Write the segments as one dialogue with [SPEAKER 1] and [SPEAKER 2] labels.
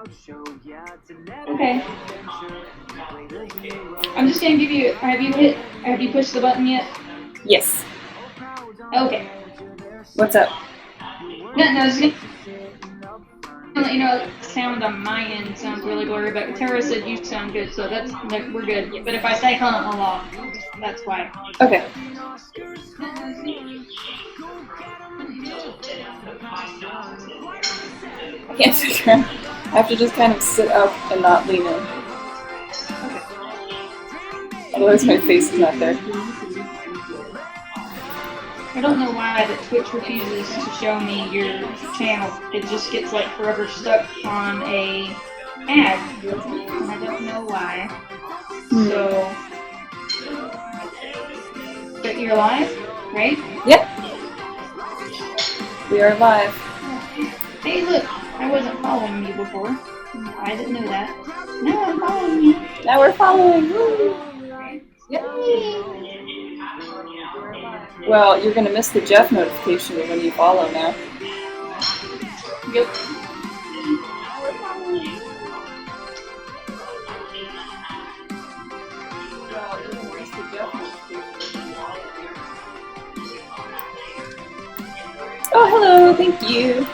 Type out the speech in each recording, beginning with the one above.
[SPEAKER 1] Okay. I'm just gonna give you. Have you pushed the button yet?
[SPEAKER 2] Yes.
[SPEAKER 1] Okay.
[SPEAKER 2] What's up?
[SPEAKER 1] No, just gonna let you know the sound on my end sounds really blurry, but Tara said you sound good, so we're good. But if I say a lot, that's why.
[SPEAKER 2] Okay. I can't figure out. I have to just kind of sit up and not lean in.
[SPEAKER 1] Okay.
[SPEAKER 2] Otherwise my face is not there.
[SPEAKER 1] I don't know why, but Twitch refuses to show me your channel. It just gets like forever stuck on a ad. And I don't know why. So, but you're live, right?
[SPEAKER 2] Yep. We are live.
[SPEAKER 1] Hey, look, I wasn't following you before. I didn't know that. Now I'm following you.
[SPEAKER 2] Now we're following. Woo.
[SPEAKER 1] Yep.
[SPEAKER 2] Well, you're gonna miss the Jeff notification when you follow now.
[SPEAKER 1] Yep.
[SPEAKER 2] Oh, hello, thank you.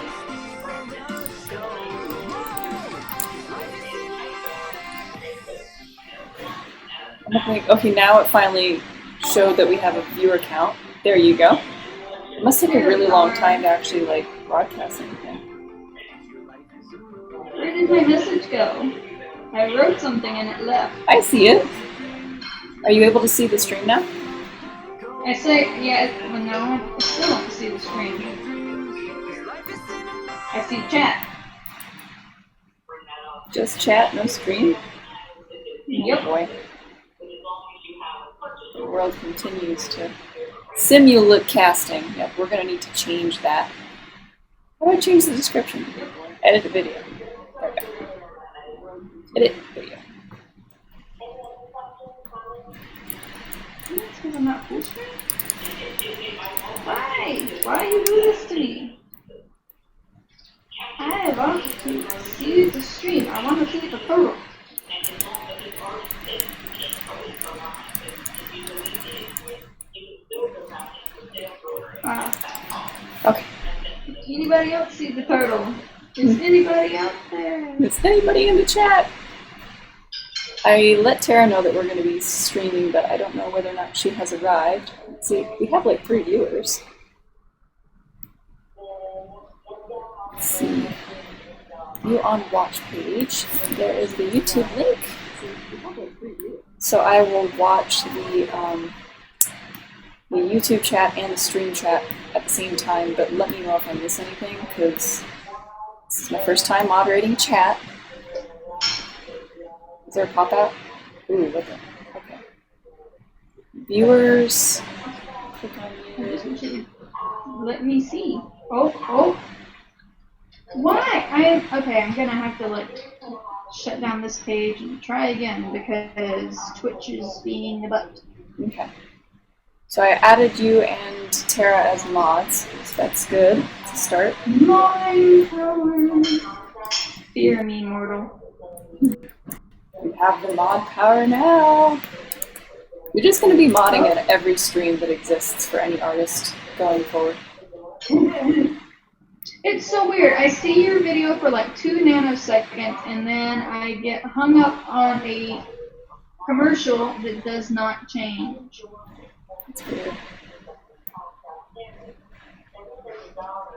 [SPEAKER 2] Okay, now it finally showed that we have a viewer count. There you go. It must take a really long time to actually like broadcast anything.
[SPEAKER 1] Where did my message go? I wrote something and it left.
[SPEAKER 2] I see it. Are you able to see the stream now?
[SPEAKER 1] I say, yeah, well, no, I still don't see the screen. I see chat.
[SPEAKER 2] Just chat, no stream?
[SPEAKER 1] Yep.
[SPEAKER 2] Oh boy. The world continues to simulcasting. Yep, we're gonna need to change that. How do I change the description? Edit the video. There we go. Edit video.
[SPEAKER 1] That's because I'm not full screen? Why? Why you do this to me? I want to see the stream. I want to see the photo.
[SPEAKER 2] Okay.
[SPEAKER 1] Anybody else see the turtle? Is anybody out there?
[SPEAKER 2] Is anybody in the chat? I let Tara know that we're going to be streaming, but I don't know whether or not she has arrived. Let's see, we have like 3 viewers. Let's see. View on watch page. And there is the YouTube link. So I will watch the YouTube chat and the stream chat at the same time, but let me know if I miss anything, because this is my first time moderating chat. Is there a pop-out? Ooh, look at okay. Viewers, click on you.
[SPEAKER 1] Let me see. Oh. Why? Okay, I'm gonna have to like shut down this page and try again because Twitch is being a butt.
[SPEAKER 2] Okay. So I added you and Tara as mods, so that's good to start.
[SPEAKER 1] Mind power. Fear me, mortal.
[SPEAKER 2] We have the mod power now. You're just going to be modding at every stream that exists for any artist going forward.
[SPEAKER 1] It's so weird. I see your video for like 2 nanoseconds and then I get hung up on a commercial that does not change.
[SPEAKER 2] That's weird.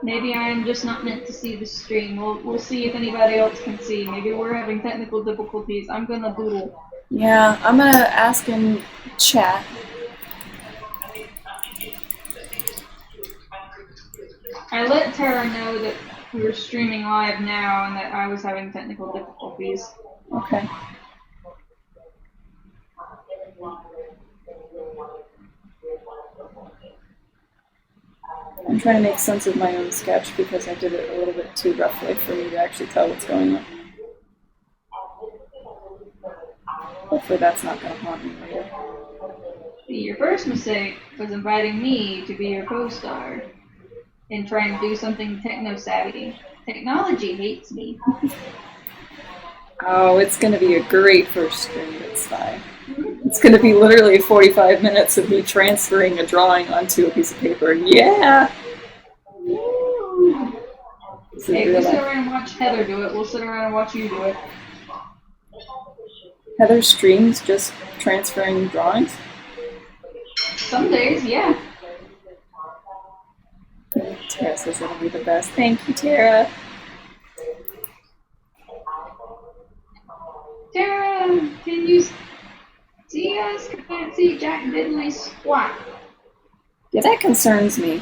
[SPEAKER 1] Maybe I'm just not meant to see the stream. We'll see if anybody else can see. Maybe we're having technical difficulties. I'm gonna doodle.
[SPEAKER 2] Yeah, I'm gonna ask in chat.
[SPEAKER 1] I let Tara know that we were streaming live now and that I was having technical difficulties.
[SPEAKER 2] Okay. I'm trying to make sense of my own sketch because I did it a little bit too roughly for me to actually tell what's going on. Hopefully that's not going to haunt me later.
[SPEAKER 1] Your first mistake was inviting me to be your co-star and trying to do something techno-savvy. Technology hates me.
[SPEAKER 2] Oh, it's going to be a great first stream. It's fine. It's going to be literally 45 minutes of me transferring a drawing onto a piece of paper. Yeah!
[SPEAKER 1] Hey, if we sit around and watch Heather do it, we'll sit around and watch you do it.
[SPEAKER 2] Heather streams just transferring drawings?
[SPEAKER 1] Some days, yeah.
[SPEAKER 2] Tara says it'll be the best. Thank you, Tara.
[SPEAKER 1] Tara, can you see us? I can't see Jack Diddley squat.
[SPEAKER 2] Yeah, that concerns me.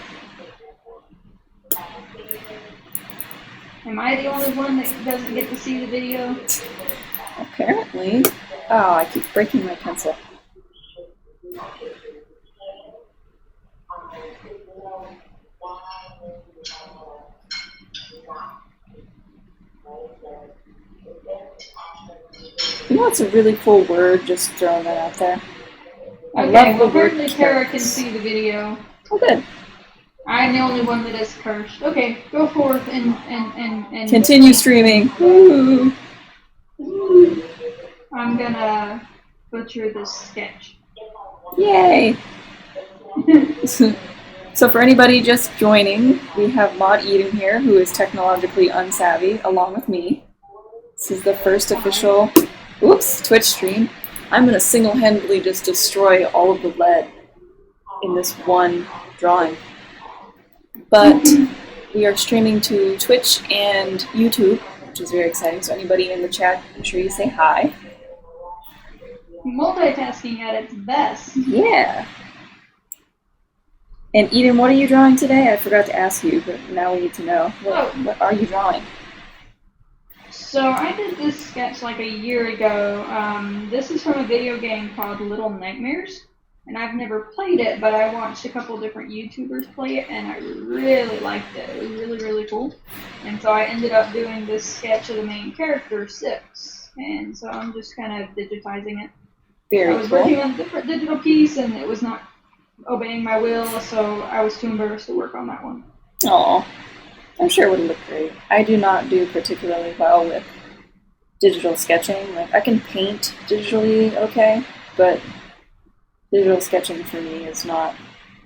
[SPEAKER 1] Am I the only one that doesn't get to see the video?
[SPEAKER 2] Apparently. Oh, I keep breaking my pencil. You know what's a really cool word, just throwing that out there? I love the word
[SPEAKER 1] apparently Tara can see the video.
[SPEAKER 2] Oh, good.
[SPEAKER 1] I'm the only one that is cursed. Okay, go forth and
[SPEAKER 2] continue streaming. Woo.
[SPEAKER 1] I'm gonna butcher this sketch.
[SPEAKER 2] Yay! So for anybody just joining, we have Maud Eden here, who is technologically unsavvy, along with me. This is the first official, Twitch stream. I'm going to single-handedly just destroy all of the lead in this one drawing. But we are streaming to Twitch and YouTube, which is very exciting. So anybody in the chat, make sure you say hi.
[SPEAKER 1] Multitasking at its best.
[SPEAKER 2] Yeah. And Eden, what are you drawing today? I forgot to ask you, but now we need to know. What are you drawing?
[SPEAKER 1] So I did this sketch like a year ago. This is from a video game called Little Nightmares. And I've never played it, but I watched a couple different YouTubers play it, and I really liked it. It was really, really cool. And so I ended up doing this sketch of the main character, Six. And so I'm just kind of digitizing it.
[SPEAKER 2] Very
[SPEAKER 1] I was
[SPEAKER 2] cool.
[SPEAKER 1] working on a different digital piece, and it was not obeying my will, so I was too embarrassed to work on that one.
[SPEAKER 2] Aw. I'm sure it would look great. I do not do particularly well with digital sketching. Like, I can paint digitally okay, but digital sketching for me is not,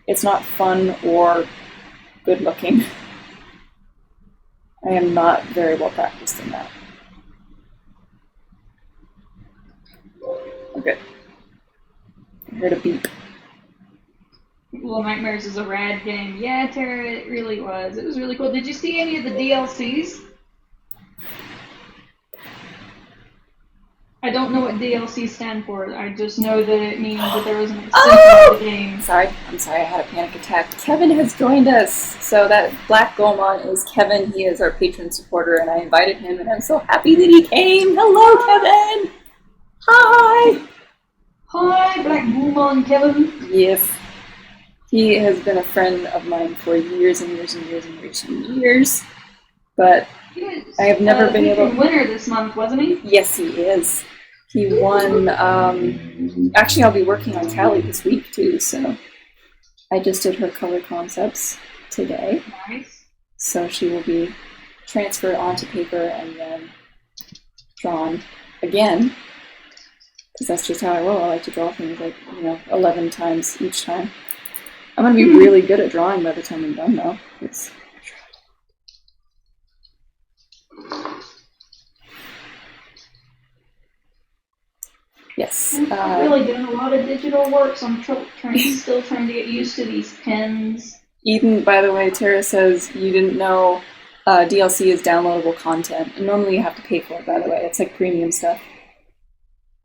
[SPEAKER 2] it's not fun or good looking. I am not very well practiced in that. Okay. I heard a beep.
[SPEAKER 1] Little Nightmares is a rad game. Yeah, Tara, it really was. It was really cool. Did you see any of the DLCs? I don't know what DLC stand for. I just know that it means that there was an extension of the game.
[SPEAKER 2] Sorry, I'm sorry, I had a panic attack. Kevin has joined us. So that Black Goemon is Kevin. He is our patron supporter, and I invited him, and I'm so happy that he came. Hello, Kevin. Hi.
[SPEAKER 1] Hi, Black Goemon Kevin.
[SPEAKER 2] Yes. He has been a friend of mine for years and years and years and years and years. But I have never been able to.
[SPEAKER 1] Winner this month, wasn't he?
[SPEAKER 2] Yes, he is. He won. Actually, I'll be working on Callie this week too. So I just did her color concepts today.
[SPEAKER 1] Nice.
[SPEAKER 2] So she will be transferred onto paper and then drawn again. Because that's just how I roll. I like to draw things like 11 times each time. I'm gonna be really good at drawing by the time I'm done, though. Yes.
[SPEAKER 1] I'm really doing a lot of digital work, so I'm still trying to get used to these pens.
[SPEAKER 2] Eden, by the way, Tara says you didn't know DLC is downloadable content. And normally you have to pay for it, by the way. It's like premium stuff.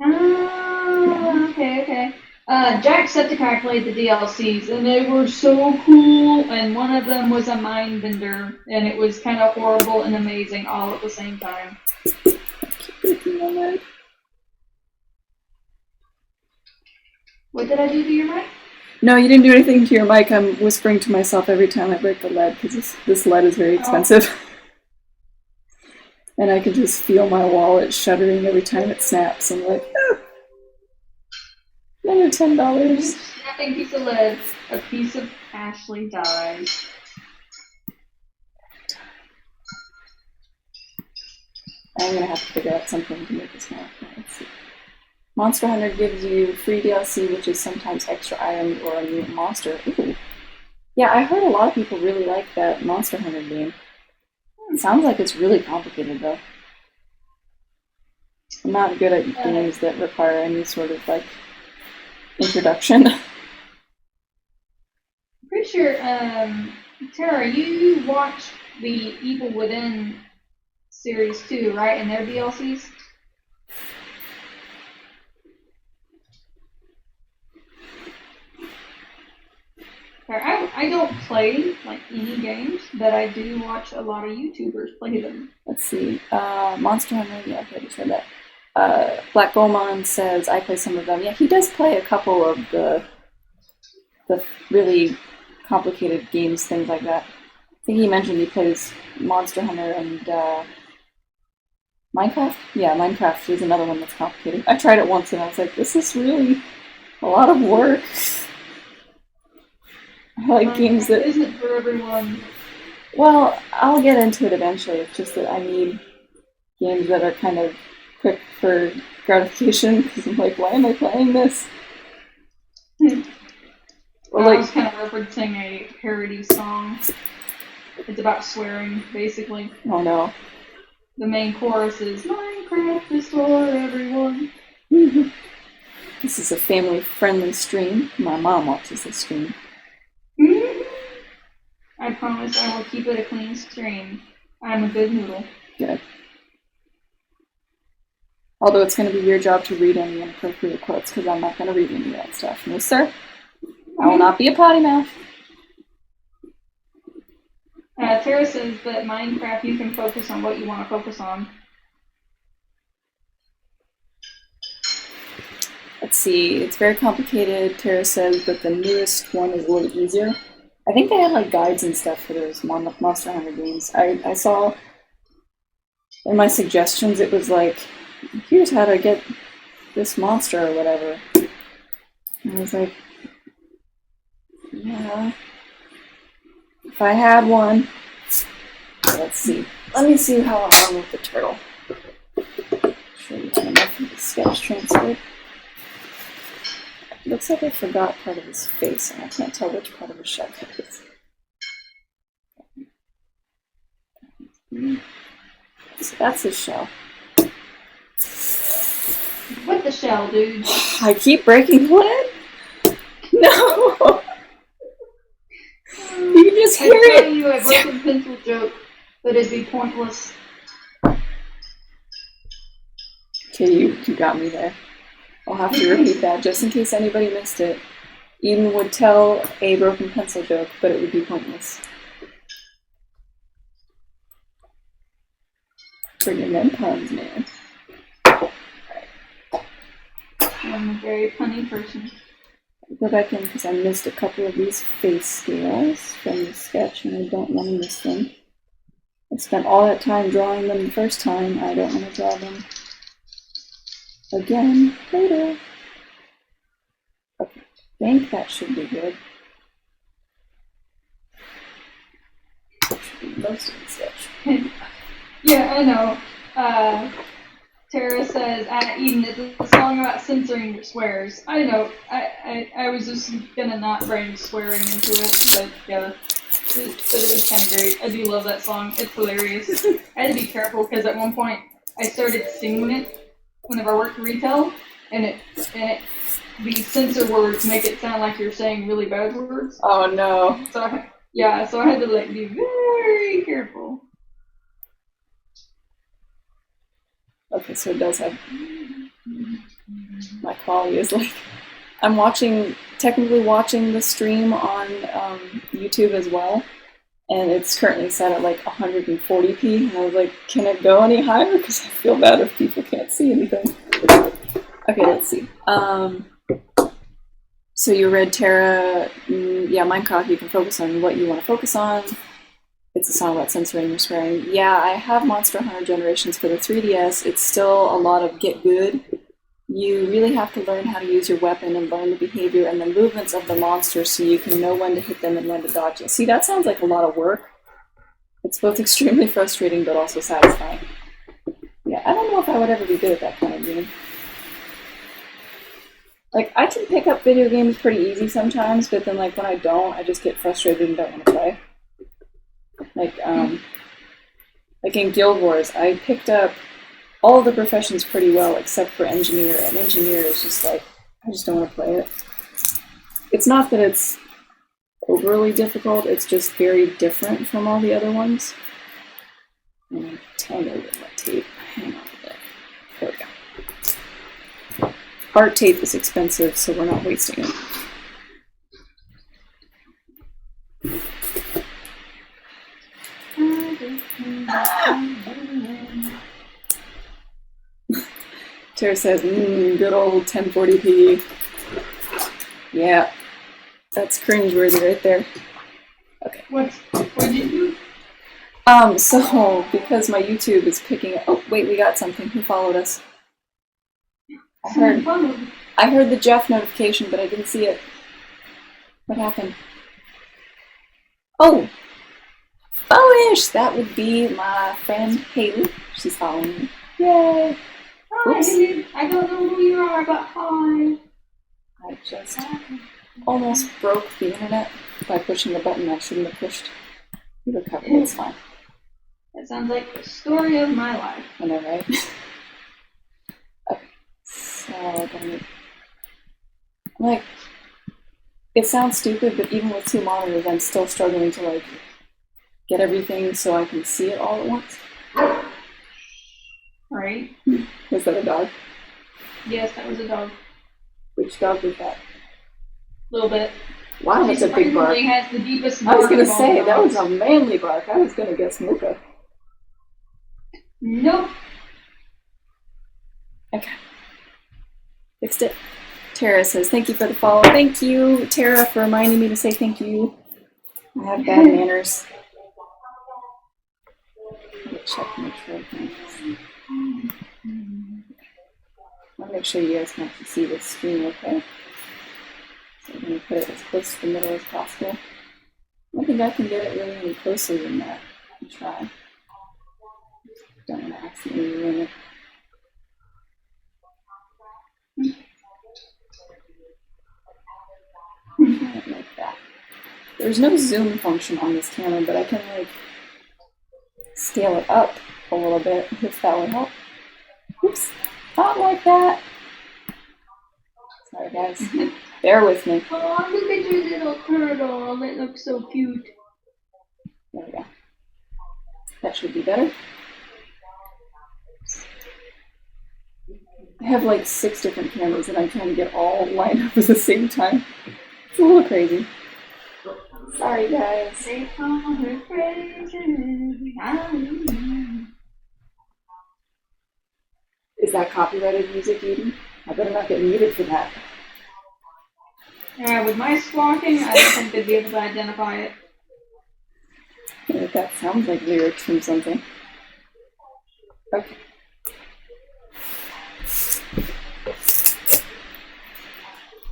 [SPEAKER 1] Oh, okay. Jacksepticeye played the DLCs, and they were so cool, and one of them was a mind bender, and it was kind of horrible and amazing all at the same time.
[SPEAKER 2] I keep breaking my leg.
[SPEAKER 1] What did I do to your mic?
[SPEAKER 2] No, you didn't do anything to your mic. I'm whispering to myself every time I break the lead, because this lead is very expensive. And I can just feel my wallet shuddering every time it snaps. I'm like, another $10.
[SPEAKER 1] Snapping piece of lead, a piece of Ashley dies.
[SPEAKER 2] I'm gonna have to figure out something to make this more. Let's see. Monster Hunter gives you free DLC, which is sometimes extra items or a mutant monster. Ooh. Yeah, I heard a lot of people really like that Monster Hunter game. It sounds like it's really complicated, though. I'm not good at games that require any sort of, like, introduction.
[SPEAKER 1] Pretty sure, Tara, you watched the Evil Within series too, right? And their DLCs? I don't play like any games, but I do watch a lot of YouTubers play them.
[SPEAKER 2] Let's see. Monster Hunter, yeah, okay, I just read that. Black Goemon says, I play some of them. Yeah, he does play a couple of the really complicated games, things like that. I think he mentioned he plays Monster Hunter and Minecraft? Yeah, Minecraft is another one that's complicated. I tried it once and I was like, this is really a lot of work. I like games that
[SPEAKER 1] isn't for everyone.
[SPEAKER 2] Well, I'll get into it eventually. It's just that I need games that are kind of quick for gratification because I'm like, why am I playing this?
[SPEAKER 1] Well, I was kind of referencing a parody song. It's about swearing, basically.
[SPEAKER 2] Oh no.
[SPEAKER 1] The main chorus is Minecraft is for everyone.
[SPEAKER 2] This is a family-friendly stream. My mom watches this stream.
[SPEAKER 1] I promise I will keep it a clean stream. I'm a good noodle.
[SPEAKER 2] Good. Although it's going to be your job to read any inappropriate quotes, because I'm not going to read any of that stuff. No, sir. I will not be a potty mouth.
[SPEAKER 1] Tara says that Minecraft, you can focus on what you want to focus on.
[SPEAKER 2] Let's see. It's very complicated, Tara says, but the newest one is a little easier. I think they had like guides and stuff for those Monster Hunter games. I saw in my suggestions it was like, here's how to get this monster or whatever. And I was like, yeah. If I had one. Let's see. Let me see how I'm on with the turtle. Sure you have enough of the sketch transferred. Looks like I forgot part of his face, and I can't tell which part of his shell it is. So that's his shell.
[SPEAKER 1] What the shell, dude?
[SPEAKER 2] I keep breaking wood? No! You can just hear it!
[SPEAKER 1] I'm telling you a broken pencil joke, but it'd be pointless.
[SPEAKER 2] Okay, you got me there. I'll have to repeat that just in case anybody missed it. Eden would tell a broken pencil joke, but it would be pointless. Bringing them puns, man.
[SPEAKER 1] I'm a very punny person.
[SPEAKER 2] Go back in because I missed a couple of these face scales from the sketch and I don't want to miss them. I spent all that time drawing them the first time. I don't want to draw them again later. Okay, I think that should be good. That should be most of the sketch.
[SPEAKER 1] Yeah, I know. Tara says, Eden, it's a song about censoring your swears. I know. I was just gonna not bring swearing into it, but yeah. But it was kind of great. I do love that song. It's hilarious. I had to be careful because at one point I started singing it whenever I worked retail, and the censor words make it sound like you're saying really bad words.
[SPEAKER 2] Oh no.
[SPEAKER 1] So I had to like be very careful.
[SPEAKER 2] Okay, so it does have... My quality is like... I'm technically watching the stream on YouTube as well, and it's currently set at like 140p, and I was like, can it go any higher? Because I feel bad if people can't see anything. Okay, let's see. So you read Tara, yeah, Minecraft, you can focus on what you want to focus on. It's a song about censoring your swearing. Yeah, I have Monster Hunter Generations for the 3DS. It's still a lot of get good. You really have to learn how to use your weapon and learn the behavior and the movements of the monsters so you can know when to hit them and when to dodge it. See, that sounds like a lot of work. It's both extremely frustrating but also satisfying. Yeah. I don't know if I would ever be good at that kind of game. Like, I can pick up video games pretty easy sometimes, but then, like, when I don't, I just get frustrated and don't want to play. Like in Guild Wars, I picked up all of the professions pretty well except for engineer, and engineer is just like, I just don't want to play it. It's not that it's overly difficult, it's just very different from all the other ones. And I'm tangled in my tape. Hang on a bit. There we go. Art tape is expensive, so we're not wasting it. Tara says, good old 1040p. Yeah, that's cringeworthy right there. Okay.
[SPEAKER 1] What did you do?
[SPEAKER 2] So, because my YouTube is picking up... Oh, wait, we got something. Who followed us? I heard the Jeff notification, but I didn't see it. What happened? Oh! Followish! That would be my friend Haley. She's following me. Yay!
[SPEAKER 1] Hi, Haley. I don't know who you are, but hi.
[SPEAKER 2] I just almost broke the internet by pushing the button I shouldn't have pushed. We recovered. It's fine.
[SPEAKER 1] That sounds like the story of my life.
[SPEAKER 2] I know, right? Okay. So, like, it sounds stupid, but even with 2 monitors, I'm still struggling to, like, get everything so I can see it all at once.
[SPEAKER 1] Right?
[SPEAKER 2] Was that a dog?
[SPEAKER 1] Yes, that was a dog.
[SPEAKER 2] Which dog was that?
[SPEAKER 1] A little bit.
[SPEAKER 2] Wow, that's a big bark.
[SPEAKER 1] She has the deepest
[SPEAKER 2] I was
[SPEAKER 1] bark
[SPEAKER 2] going to
[SPEAKER 1] of all
[SPEAKER 2] say,
[SPEAKER 1] dogs.
[SPEAKER 2] that was a manly bark. I was going to guess Mocha.
[SPEAKER 1] Nope.
[SPEAKER 2] Okay. Fixed it. Tara says, thank you for the follow. Thank you, Tara, for reminding me to say thank you. I have bad manners. Let me check, make sure everything's... I want to make sure you guys can actually see this screen okay. So I'm going to put it as close to the middle as possible. I don't think I can get it really any closer than that. I'll try. Don't want to accidentally ruin it. Like that. There's no zoom function on this camera, but I can like scale it up a little bit if that would help. Oops, not like that. Sorry guys, bear with me.
[SPEAKER 1] Oh, look at your little turtle. It looks so cute.
[SPEAKER 2] There we go. That should be better. I have like 6 different cameras and I'm trying to get all lined up at the same time. It's a little crazy. Sorry guys.
[SPEAKER 1] They call her crazy.
[SPEAKER 2] Is that copyrighted music, Eden? I better not get muted for that.
[SPEAKER 1] Yeah, with my squawking, I don't think they'd be able to identify it.
[SPEAKER 2] Yeah, that sounds like lyrics from something. Okay.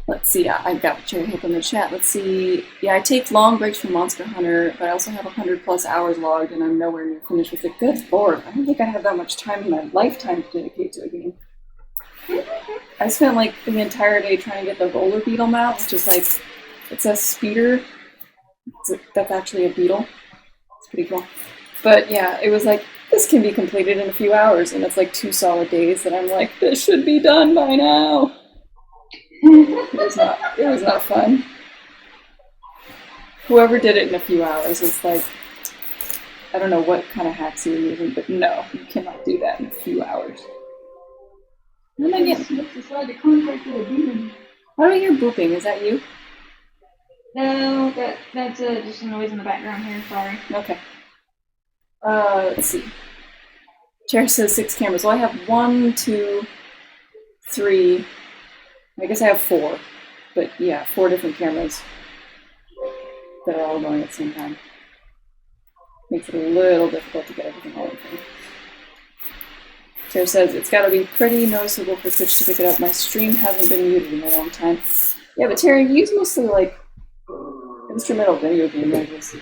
[SPEAKER 2] Let's see, I've got Cherry Hip in the chat. Let's see. Yeah, I take long breaks from Monster Hunter, but I also have 100+ hours logged, and I'm nowhere near finished with it. Good lord, I don't think I have that much time in my lifetime to dedicate to a game. I spent like the entire day trying to get the roller beetle mounts, just like, it says speeder. That's actually a beetle. It's pretty cool. But yeah, it was like, this can be completed in a few hours, and it's like 2 solid days that I'm like, this should be done by now. It was not fun. Whoever did it in a few hours, it's like, I don't know what kind of hacks you were using, but no, you cannot do that in a few hours. What am I getting?
[SPEAKER 1] Let's decide to contact with a demon.
[SPEAKER 2] Why do I hear booping? Is that you?
[SPEAKER 1] No, that's just a noise in the background here, sorry.
[SPEAKER 2] Okay. Let's see. Chair says 6 cameras. Well, I have 1, 2, 3. I guess I have 4. But yeah, 4 different cameras that are all going at the same time. Makes it a little difficult to get everything all in frame. Chair says it's got to be pretty noticeable for Twitch to pick it up. My stream hasn't been muted in a long time. Yeah, but Terry, you use mostly like instrumental video game languages,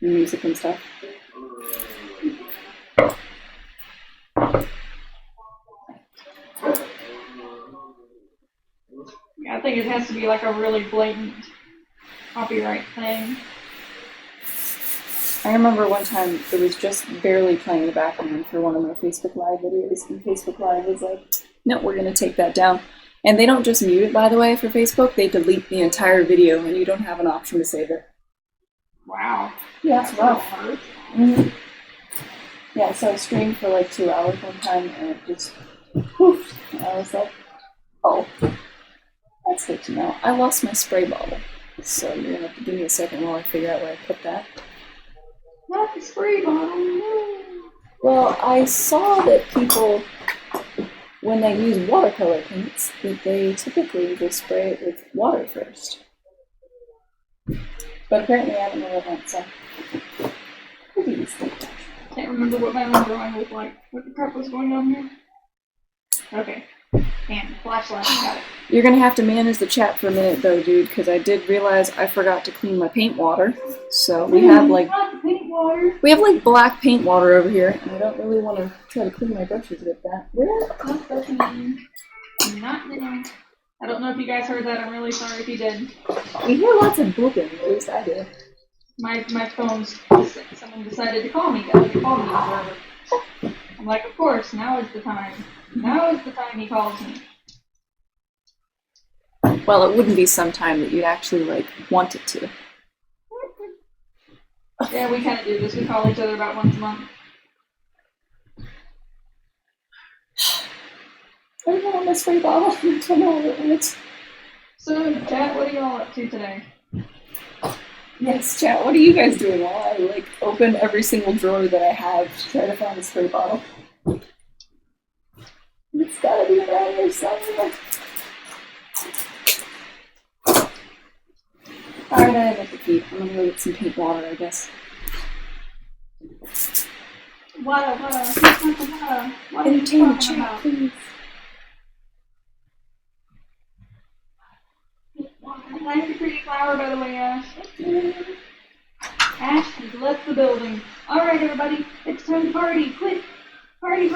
[SPEAKER 2] music and stuff.
[SPEAKER 1] Yeah, I think it has to be like a really blatant copyright thing.
[SPEAKER 2] I remember one time it was just barely playing in the background for one of my Facebook Live videos, and Facebook Live was like, no, we're going to take that down. And they don't just mute it, by the way, for Facebook, they delete the entire video, and you don't have an option to save it.
[SPEAKER 1] Wow.
[SPEAKER 2] Yeah, it's rough. Mm-hmm. Yeah, so I streamed for like 2 hours one time, and it just, poof, and I was like, oh, that's good to know. I lost my spray bottle, so you're going to have to give me a second while I figure out where I put that.
[SPEAKER 1] Not the spray bottle, no.
[SPEAKER 2] Well, I saw that people, when they use watercolor paints, that they typically will spray it with water first. But apparently I don't know what that, so
[SPEAKER 1] Can't remember what my own drawing looked like. What the crap was going on here? Okay. And flashlight, got it.
[SPEAKER 2] You're gonna have to manage the chat for a minute though, dude, because I did realize I forgot to clean my paint water. So we have like black paint water over here, and I don't really want to try to clean my brushes with that.
[SPEAKER 1] Not now. I don't know if you guys heard that. I'm really sorry if you did.
[SPEAKER 2] We hear lots of booping, at least I do.
[SPEAKER 1] My phone's sick. Someone decided to call me. They called me forever. I'm like, of course, now is the time. Now is the time he calls me.
[SPEAKER 2] Well, it wouldn't be some time that you'd actually, like, want it to.
[SPEAKER 1] Yeah, we kind of do this. We call each other about once a month.
[SPEAKER 2] Everyone on my spray bottle. I don't know what it is.
[SPEAKER 1] So, chat, what are y'all up to today?
[SPEAKER 2] Yes, chat, what are you guys doing while I, like, open every single drawer that I have to try to find a spray bottle? It's gotta be around here somewhere. Alright, I have to keep. I'm gonna go get some paint water, I guess.
[SPEAKER 1] Water.
[SPEAKER 2] Entertain the chat, please.
[SPEAKER 1] Nice and pretty flower, by the way, Ash. Ash has left the building. Alright, everybody, it's time to party. Quick! Party.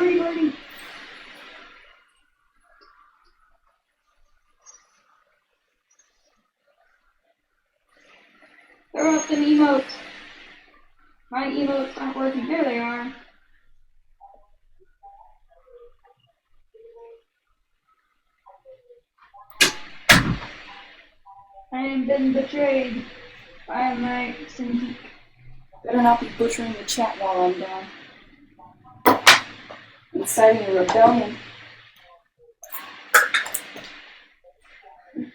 [SPEAKER 1] Throw up them emotes. My emotes aren't working. There they are. I am been betrayed by my Cintiq.
[SPEAKER 2] Better not be butchering the chat while I'm gone. Inciting a rebellion.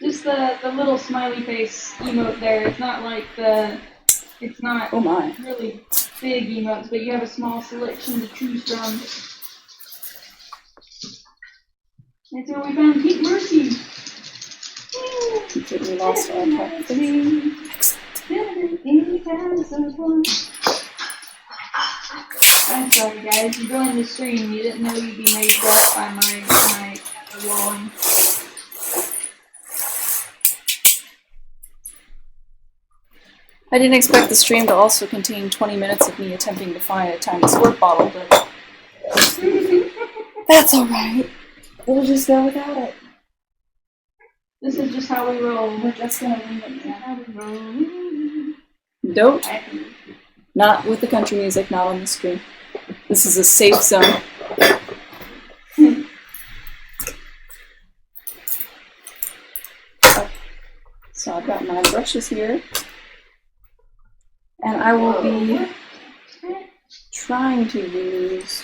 [SPEAKER 1] Just the little smiley face emote there. It's not like it's not really big emotes, but you have a small selection to choose from. That's where we found Pete Mercy.
[SPEAKER 2] Completely lost all track.
[SPEAKER 1] I'm sorry, guys. You joined the stream. You didn't know you'd be made deaf by my walling.
[SPEAKER 2] I didn't expect the stream to also contain 20 minutes of me attempting to find a tiny squirt bottle, but that's alright. We'll just go without it.
[SPEAKER 1] This is just how we roll.
[SPEAKER 2] We're just gonna leave it now. Don't. Not with the country music, not on the stream. This is a safe zone. Okay. So I've got my brushes here. And I will be trying to use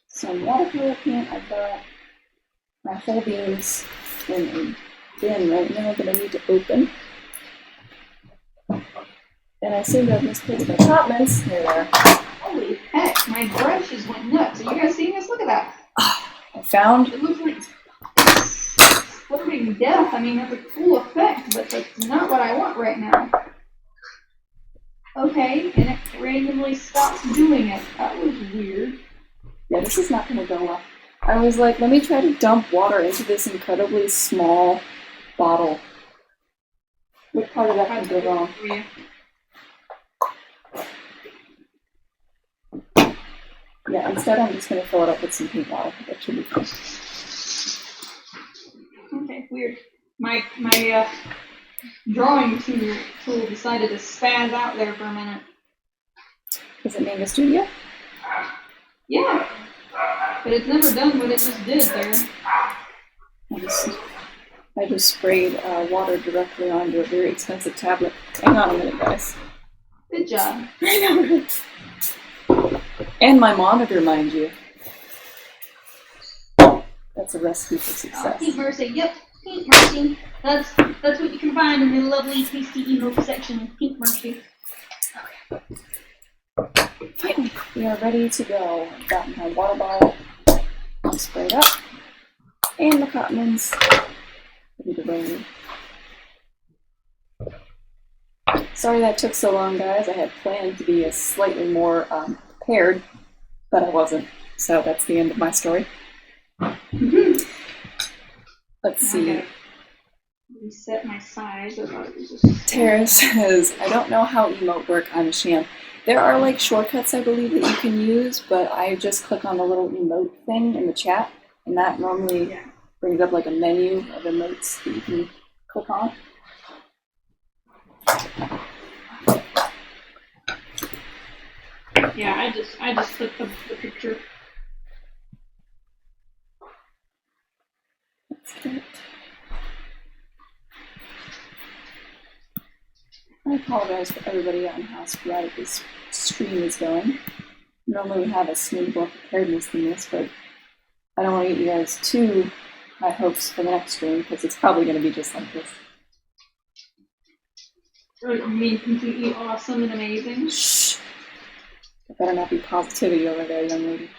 [SPEAKER 2] some watercolor paint. I've got my whole beans in a bin right now that I need to open. And I seem to have misplaced my Chapmans. There they are.
[SPEAKER 1] Holy heck, my brushes went nuts. Are you guys seeing this? Look at that.
[SPEAKER 2] I found...
[SPEAKER 1] It looks like exploding death. I mean, that's a cool effect, but that's not what I want right now. Okay, and it randomly stops doing it. That was weird.
[SPEAKER 2] Yeah, this is not going to go well. I was like, let me try to dump water into this incredibly small bottle. What part of that could go wrong? Yeah, instead I'm just going to fill it up with some pink water. That should be fun.
[SPEAKER 1] Okay, weird. My drawing tool decided to spaz out there for a minute.
[SPEAKER 2] Is it Manga Studio?
[SPEAKER 1] Yeah, but it's never done what it just did there.
[SPEAKER 2] I just sprayed water directly onto a very expensive tablet. Hang on a minute, guys.
[SPEAKER 1] Good job.
[SPEAKER 2] I know. And my monitor, mind you. That's a recipe for success.
[SPEAKER 1] Pink Mercy, yep, Pink Mercy. That's what you can find in the lovely tasty emote section. Pink Mercy.
[SPEAKER 2] Okay. Finally, we are ready to go. I've got my water bottle sprayed up, and the cottonins ready to burn. Sorry that took so long, guys. I had planned to be slightly more prepared, but I wasn't. So that's the end of my story. Let's see.
[SPEAKER 1] Reset my size.
[SPEAKER 2] Tara says, I don't know how emote work on a sham. There are like shortcuts, I believe, that you can use, but I just click on the little emote thing in the chat, and that normally brings up like a menu of emotes that you can click on.
[SPEAKER 1] Yeah, I just clicked the picture.
[SPEAKER 2] That's good. I apologize for everybody on how sporadic this stream is going. Normally we have a smooth, more preparedness than this, but I don't want to get you guys too high hopes for the next stream because it's probably going to be just like this.
[SPEAKER 1] You mean completely awesome and amazing?
[SPEAKER 2] Shh! There better not be positivity over there, young lady.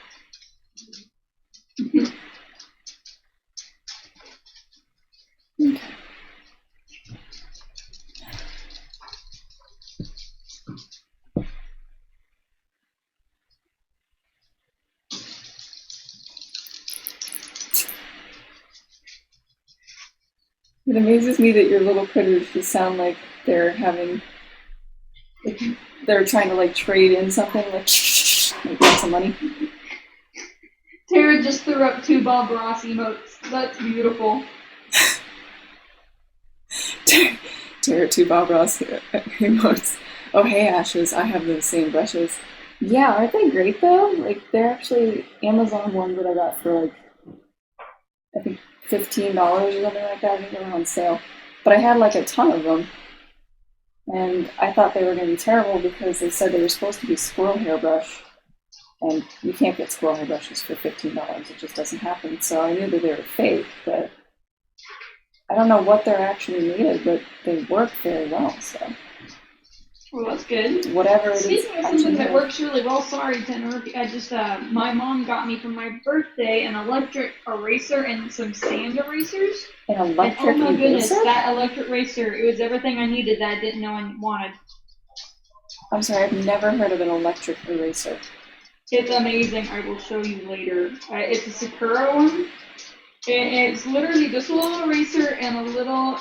[SPEAKER 2] Okay. It amazes me that your little critters just sound like they're having, like, they're trying to like trade in something, like get some money.
[SPEAKER 1] Tara just threw up 2 Bob Ross emotes. That's beautiful.
[SPEAKER 2] Tara 2 Bob Ross emotes. Oh hey Ashes, I have those same brushes. Yeah, aren't they great though? Like they're actually Amazon ones that I got for like I think $15 or something like that. I think they were on sale. But I had like a ton of them. And I thought they were going to be terrible because they said they were supposed to be squirrel hairbrush. And you can't get squirrel hairbrushes for $15. It just doesn't happen. So I knew that they were fake, but I don't know what they're actually made of, but they work very well, so.
[SPEAKER 1] Well, that's good.
[SPEAKER 2] Whatever it is.
[SPEAKER 1] Speaking of something that works really well, sorry, Tanner, I just, my mom got me for my birthday an electric eraser and some sand erasers.
[SPEAKER 2] An electric eraser?
[SPEAKER 1] Oh my goodness, that electric eraser, it was everything I needed that I didn't know I wanted.
[SPEAKER 2] I'm sorry, I've never heard of an electric eraser.
[SPEAKER 1] It's amazing. I will show you later. It's a Sakura one. It's literally just a little eraser and a little...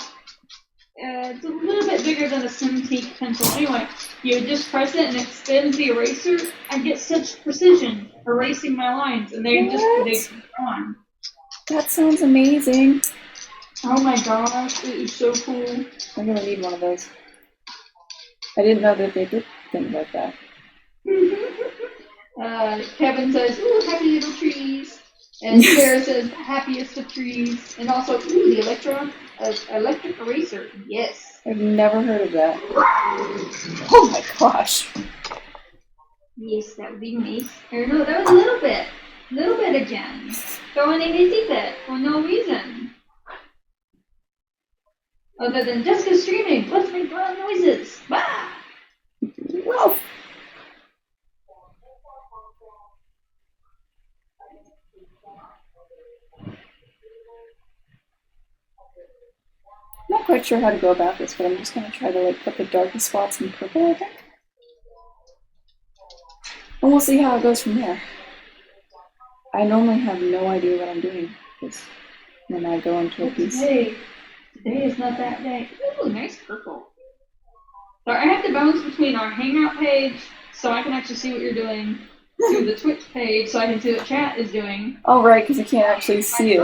[SPEAKER 1] it's a little bit bigger than a Cintiq pencil. Anyway, you just press it and it spins the eraser. I get such precision erasing my lines, and they're gone.
[SPEAKER 2] That sounds amazing.
[SPEAKER 1] Oh my gosh, it is so cool.
[SPEAKER 2] I'm gonna need one of those. I didn't know that they did things like that.
[SPEAKER 1] Kevin says, ooh, happy little trees. And Sarah says, happiest of trees. And also, ooh, the electric eraser. Yes.
[SPEAKER 2] I've never heard of that. Oh my gosh.
[SPEAKER 1] Yes, that would be nice. Or no, that was a little bit. Little bit again. Going in a bit for no reason. Other than Jessica's streaming. Let's make loud noises. Bah!
[SPEAKER 2] Well. Not quite sure how to go about this, but I'm just going to try to like put the darkest spots in purple, I think. And we'll see how it goes from there. I normally have no idea what I'm doing when I go into a piece.
[SPEAKER 1] Today is not that day. Ooh, nice purple. So I have to bounce between our Hangout page so I can actually see what you're doing, to the Twitch page so I can see what chat is doing.
[SPEAKER 2] Oh, right, because you can't actually see it.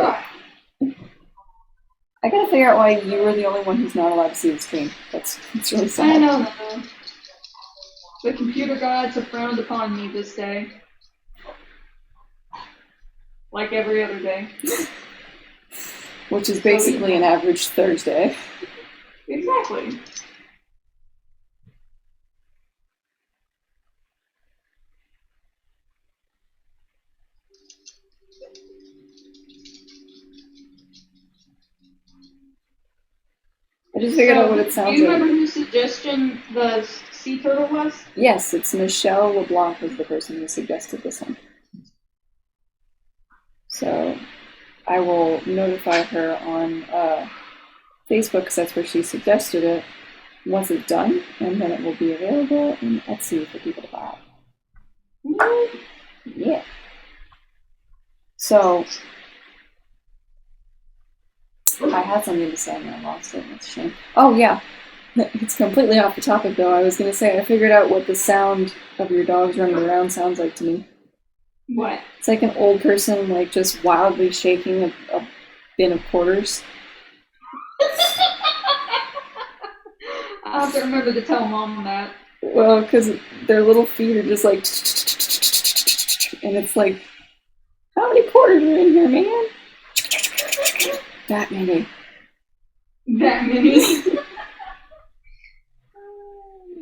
[SPEAKER 2] I gotta figure out why you are the only one who's not allowed to see the screen. That's really sad.
[SPEAKER 1] I know. The computer gods have frowned upon me this day. Like every other day.
[SPEAKER 2] Which is basically an average Thursday.
[SPEAKER 1] Exactly.
[SPEAKER 2] I just figured out what it sounds like.
[SPEAKER 1] Do you remember whose suggestion the sea turtle was?
[SPEAKER 2] Yes, it's Michelle LeBlanc was the person who suggested this one. So I will notify her on Facebook because that's where she suggested it once it's done, and then it will be available in Etsy for people to buy. Yeah. So I had something to say and I lost it. That's a shame. Oh yeah, it's completely off the topic though. I was gonna say I figured out what the sound of your dogs running around sounds like to me.
[SPEAKER 1] What?
[SPEAKER 2] It's like an old person, like just wildly shaking a bin of quarters.
[SPEAKER 1] I'll have to remember to tell Mom that.
[SPEAKER 2] Well, because their little feet are just like, and it's like, how many quarters are in here, man? That many.
[SPEAKER 1] That many.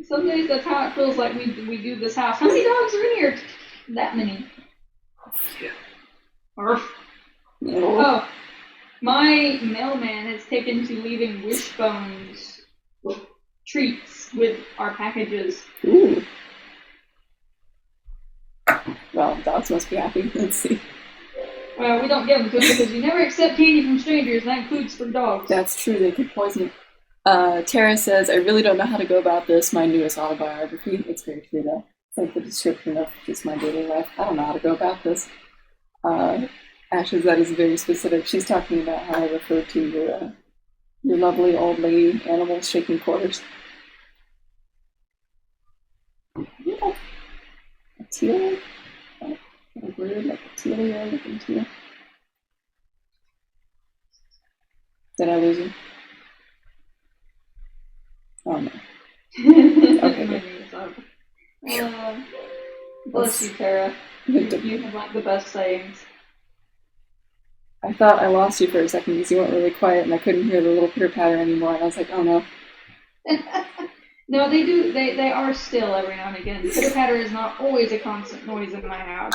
[SPEAKER 1] Some days that's how it feels like we do this house. How many dogs are in here? That many. Arf. Oh, my mailman has taken to leaving Wishbones treats with our packages.
[SPEAKER 2] Ooh. Well, dogs must be happy. Let's see.
[SPEAKER 1] Well, we don't give them to them because you never accept candy from strangers, and that includes for dogs.
[SPEAKER 2] That's true, they could poison it. Tara says, I really don't know how to go about this, my newest autobiography. It's very true, though. It's like the description of just my daily life. I don't know how to go about this. Ashes, that is very specific. She's talking about how I refer to your lovely old lady animals shaking quarters. Yeah. A teal? Oh, like weird, like a teal looking teal. Did I lose you? Oh no. Okay.
[SPEAKER 1] Bless you, Tara. You have like the best sayings.
[SPEAKER 2] I thought I lost you for a second because you went really quiet and I couldn't hear the little pitter patter anymore, and I was like, oh no.
[SPEAKER 1] No, they do. They are still every now and again. Pitter patter is not always a constant noise in my house.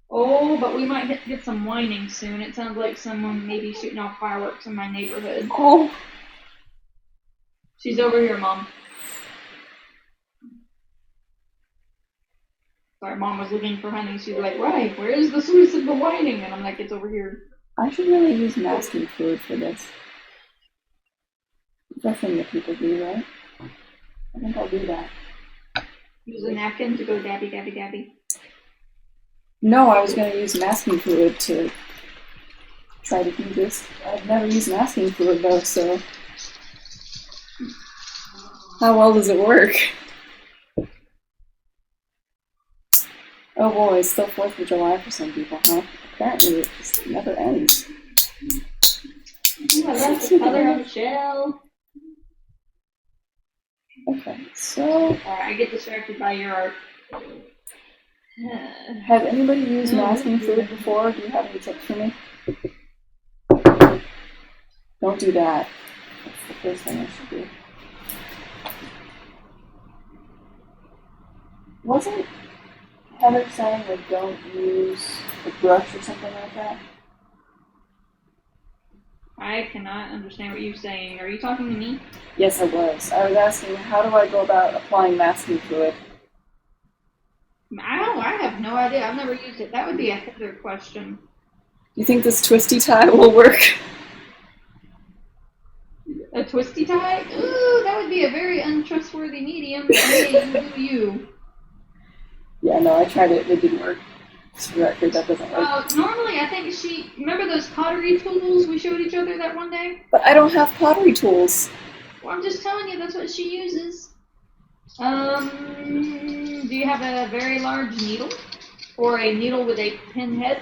[SPEAKER 1] Oh, but we might get some whining soon. It sounds like someone maybe shooting off fireworks in my neighborhood.
[SPEAKER 2] Oh.
[SPEAKER 1] She's over here, Mom. Sorry, Mom was looking for honey. She's like, right, where is the source of the whining? And I'm like, it's over here.
[SPEAKER 2] I should really use masking fluid for this. It's a thing that people do, right? I think I'll do that.
[SPEAKER 1] Use a napkin to go dabby, dabby, dabby.
[SPEAKER 2] No, I was going to use masking fluid to try to do this. I've never used masking fluid though, so how well does it work? Oh boy, it's still 4th of July for some people, huh? Apparently it just never ends.
[SPEAKER 1] Ooh, I love the color of the shell.
[SPEAKER 2] Okay, so...
[SPEAKER 1] Alright, I get distracted by your art.
[SPEAKER 2] Has anybody used masking fluid before? Do you have any tips for me? Don't do that. That's the first thing I should do. Wasn't Heather saying that don't use a brush or something like that?
[SPEAKER 1] I cannot understand what you're saying. Are you talking to me?
[SPEAKER 2] Yes, I was. I was asking, how do I go about applying masking fluid?
[SPEAKER 1] I have no idea. I've never used it. That would be a Heather question.
[SPEAKER 2] You think this twisty tie will work?
[SPEAKER 1] A twisty tie? Ooh, that would be a very untrustworthy medium. Hey, you do you.
[SPEAKER 2] Yeah, no, I tried it. It didn't work. Just for the record, that doesn't work.
[SPEAKER 1] Normally, I think remember those pottery tools we showed each other that one day?
[SPEAKER 2] But I don't have pottery tools.
[SPEAKER 1] Well, I'm just telling you, that's what she uses. Do you have a very large needle? Or a needle with a pin head?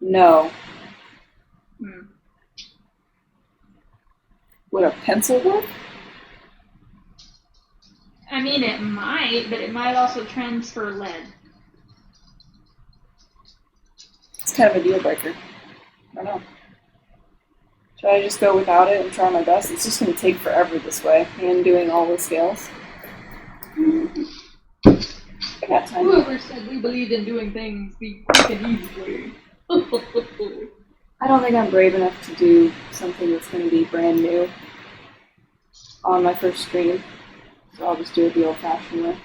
[SPEAKER 2] No.
[SPEAKER 1] Hmm.
[SPEAKER 2] Would a pencil work?
[SPEAKER 1] I mean, it might, but it might also transfer lead.
[SPEAKER 2] It's kind of a deal breaker. I don't know. Should I just go without it and try my best? It's just going to take forever this way, and doing all the scales. I got time.
[SPEAKER 1] Whoever said we believed in doing things the quick and easy way?
[SPEAKER 2] I don't think I'm brave enough to do something that's going to be brand new on my first stream, so I'll just do it the old-fashioned way.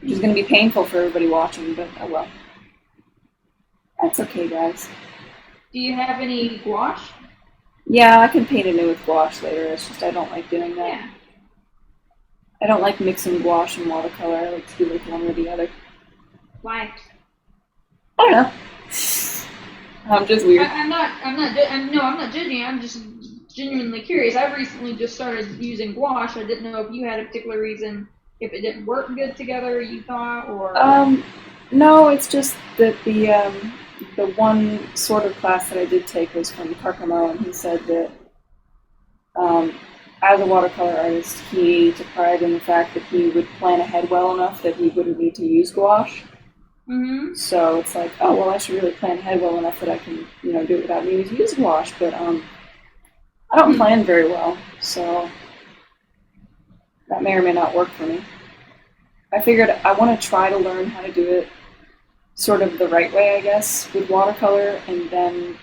[SPEAKER 2] Which is going to be painful for everybody watching, but oh well. That's okay, guys.
[SPEAKER 1] Do you have any gouache?
[SPEAKER 2] Yeah, I can paint it new with gouache later, it's just I don't like doing that.
[SPEAKER 1] Yeah.
[SPEAKER 2] I don't like mixing gouache and watercolor, I like to do like one or the other.
[SPEAKER 1] Why?
[SPEAKER 2] I don't know. I'm just weird.
[SPEAKER 1] I'm not judging. I'm just genuinely curious. I've recently just started using gouache. I didn't know if you had a particular reason, if it didn't work good together, you thought, or.
[SPEAKER 2] No, it's just that the one sort of class that I did take was from Carcamo, and he said that as a watercolor artist, he took pride in the fact that he would plan ahead well enough that he wouldn't need to use gouache.
[SPEAKER 1] Mm-hmm.
[SPEAKER 2] So it's like, oh, well, I should really plan ahead well enough that I can, do it without needing to use gouache. But I don't plan very well, so that may or may not work for me. I figured I want to try to learn how to do it sort of the right way, I guess, with watercolor, and then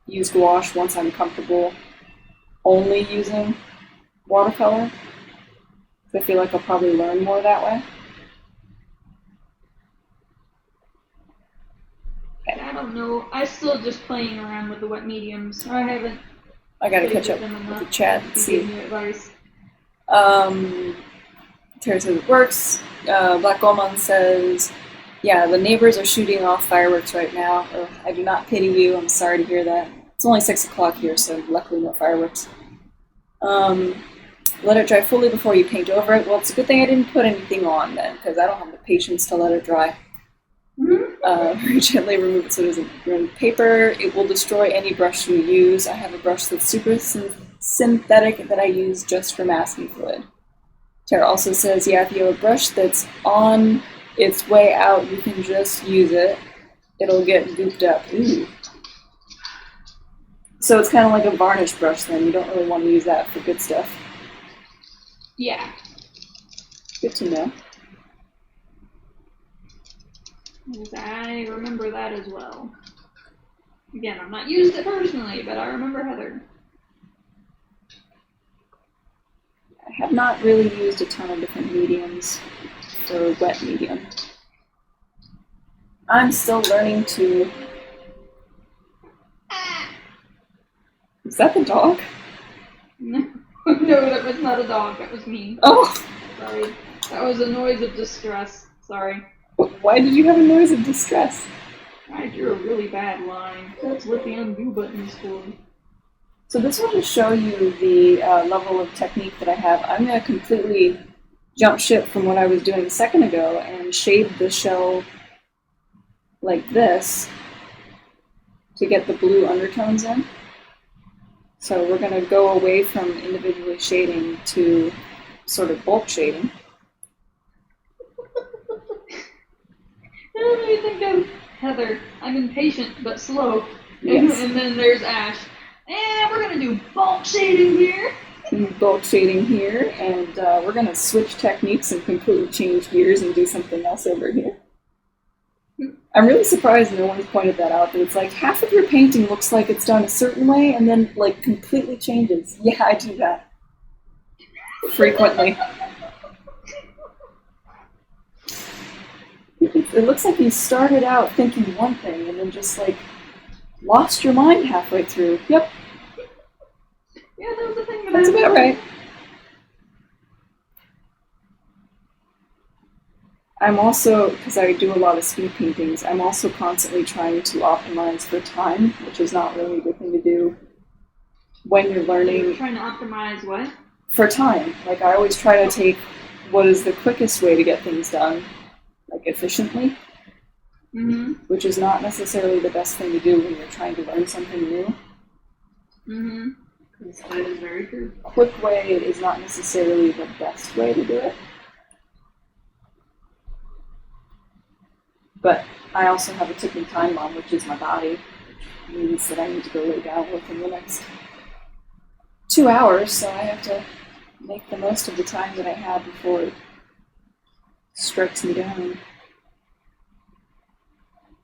[SPEAKER 2] use gouache once I'm comfortable only using watercolor. I feel like I'll probably learn more that way.
[SPEAKER 1] I don't know. I'm still just playing around with the wet mediums. I haven't.
[SPEAKER 2] I gotta catch up with the chat and see.
[SPEAKER 1] Advice.
[SPEAKER 2] Tara says it works. Black Goldman says, yeah, the neighbors are shooting off fireworks right now. Oh, I do not pity you. I'm sorry to hear that. It's only 6 o'clock here, so luckily no fireworks. Let it dry fully before you paint over it. Well, it's a good thing I didn't put anything on then, because I don't have the patience to let it dry. Very gently remove it so it doesn't ruin paper. It will destroy any brush you use. I have a brush that's super synthetic that I use just for masking fluid. Tara also says, yeah, if you have a brush that's on its way out, you can just use it. It'll get gooped up. Ooh. So it's kind of like a varnish brush then. You don't really want to use that for good stuff.
[SPEAKER 1] Yeah.
[SPEAKER 2] Good to know.
[SPEAKER 1] I remember that as well. Again, I've not used it personally, but I remember Heather.
[SPEAKER 2] I have not really used a ton of different mediums for wet medium. I'm still learning to... Is that the dog?
[SPEAKER 1] No, that was not a dog. That was me.
[SPEAKER 2] Oh!
[SPEAKER 1] Sorry. That was a noise of distress. Sorry.
[SPEAKER 2] Why did you have a noise of distress?
[SPEAKER 1] I drew a really bad line. That's what the undo button is for.
[SPEAKER 2] So this will just show you the level of technique that I have. I'm going to completely jump ship from what I was doing a second ago and shade the shell like this to get the blue undertones in. So we're going to go away from individually shading to sort of bulk shading.
[SPEAKER 1] What do you think of Heather? I'm impatient but slow.
[SPEAKER 2] Yes.
[SPEAKER 1] And then there's Ash. And we're going to do bulk shading here.
[SPEAKER 2] Bulk shading here, and we're going to switch techniques and completely change gears and do something else over here. I'm really surprised no one's pointed that out, that it's like half of your painting looks like it's done a certain way and then like completely changes. Yeah, I do that. Frequently. It looks like you started out thinking one thing and then just like lost your mind halfway through. Yep.
[SPEAKER 1] Yeah, that was the thing.
[SPEAKER 2] That's about right. I'm also, because I do a lot of speed paintings, I'm also constantly trying to optimize for time, which is not really a good thing to do when you're learning.
[SPEAKER 1] You're trying to optimize what?
[SPEAKER 2] For time. Like I always try to take what is the quickest way to get things done, like efficiently, which is not necessarily the best thing to do when you're trying to learn something new.
[SPEAKER 1] That is very true.
[SPEAKER 2] Quick way is not necessarily the best way to do it. But I also have a ticking time bomb, which is my body, which means that I need to go lay down within the next 2 hours, so I have to make the most of the time that I have before it strikes me down.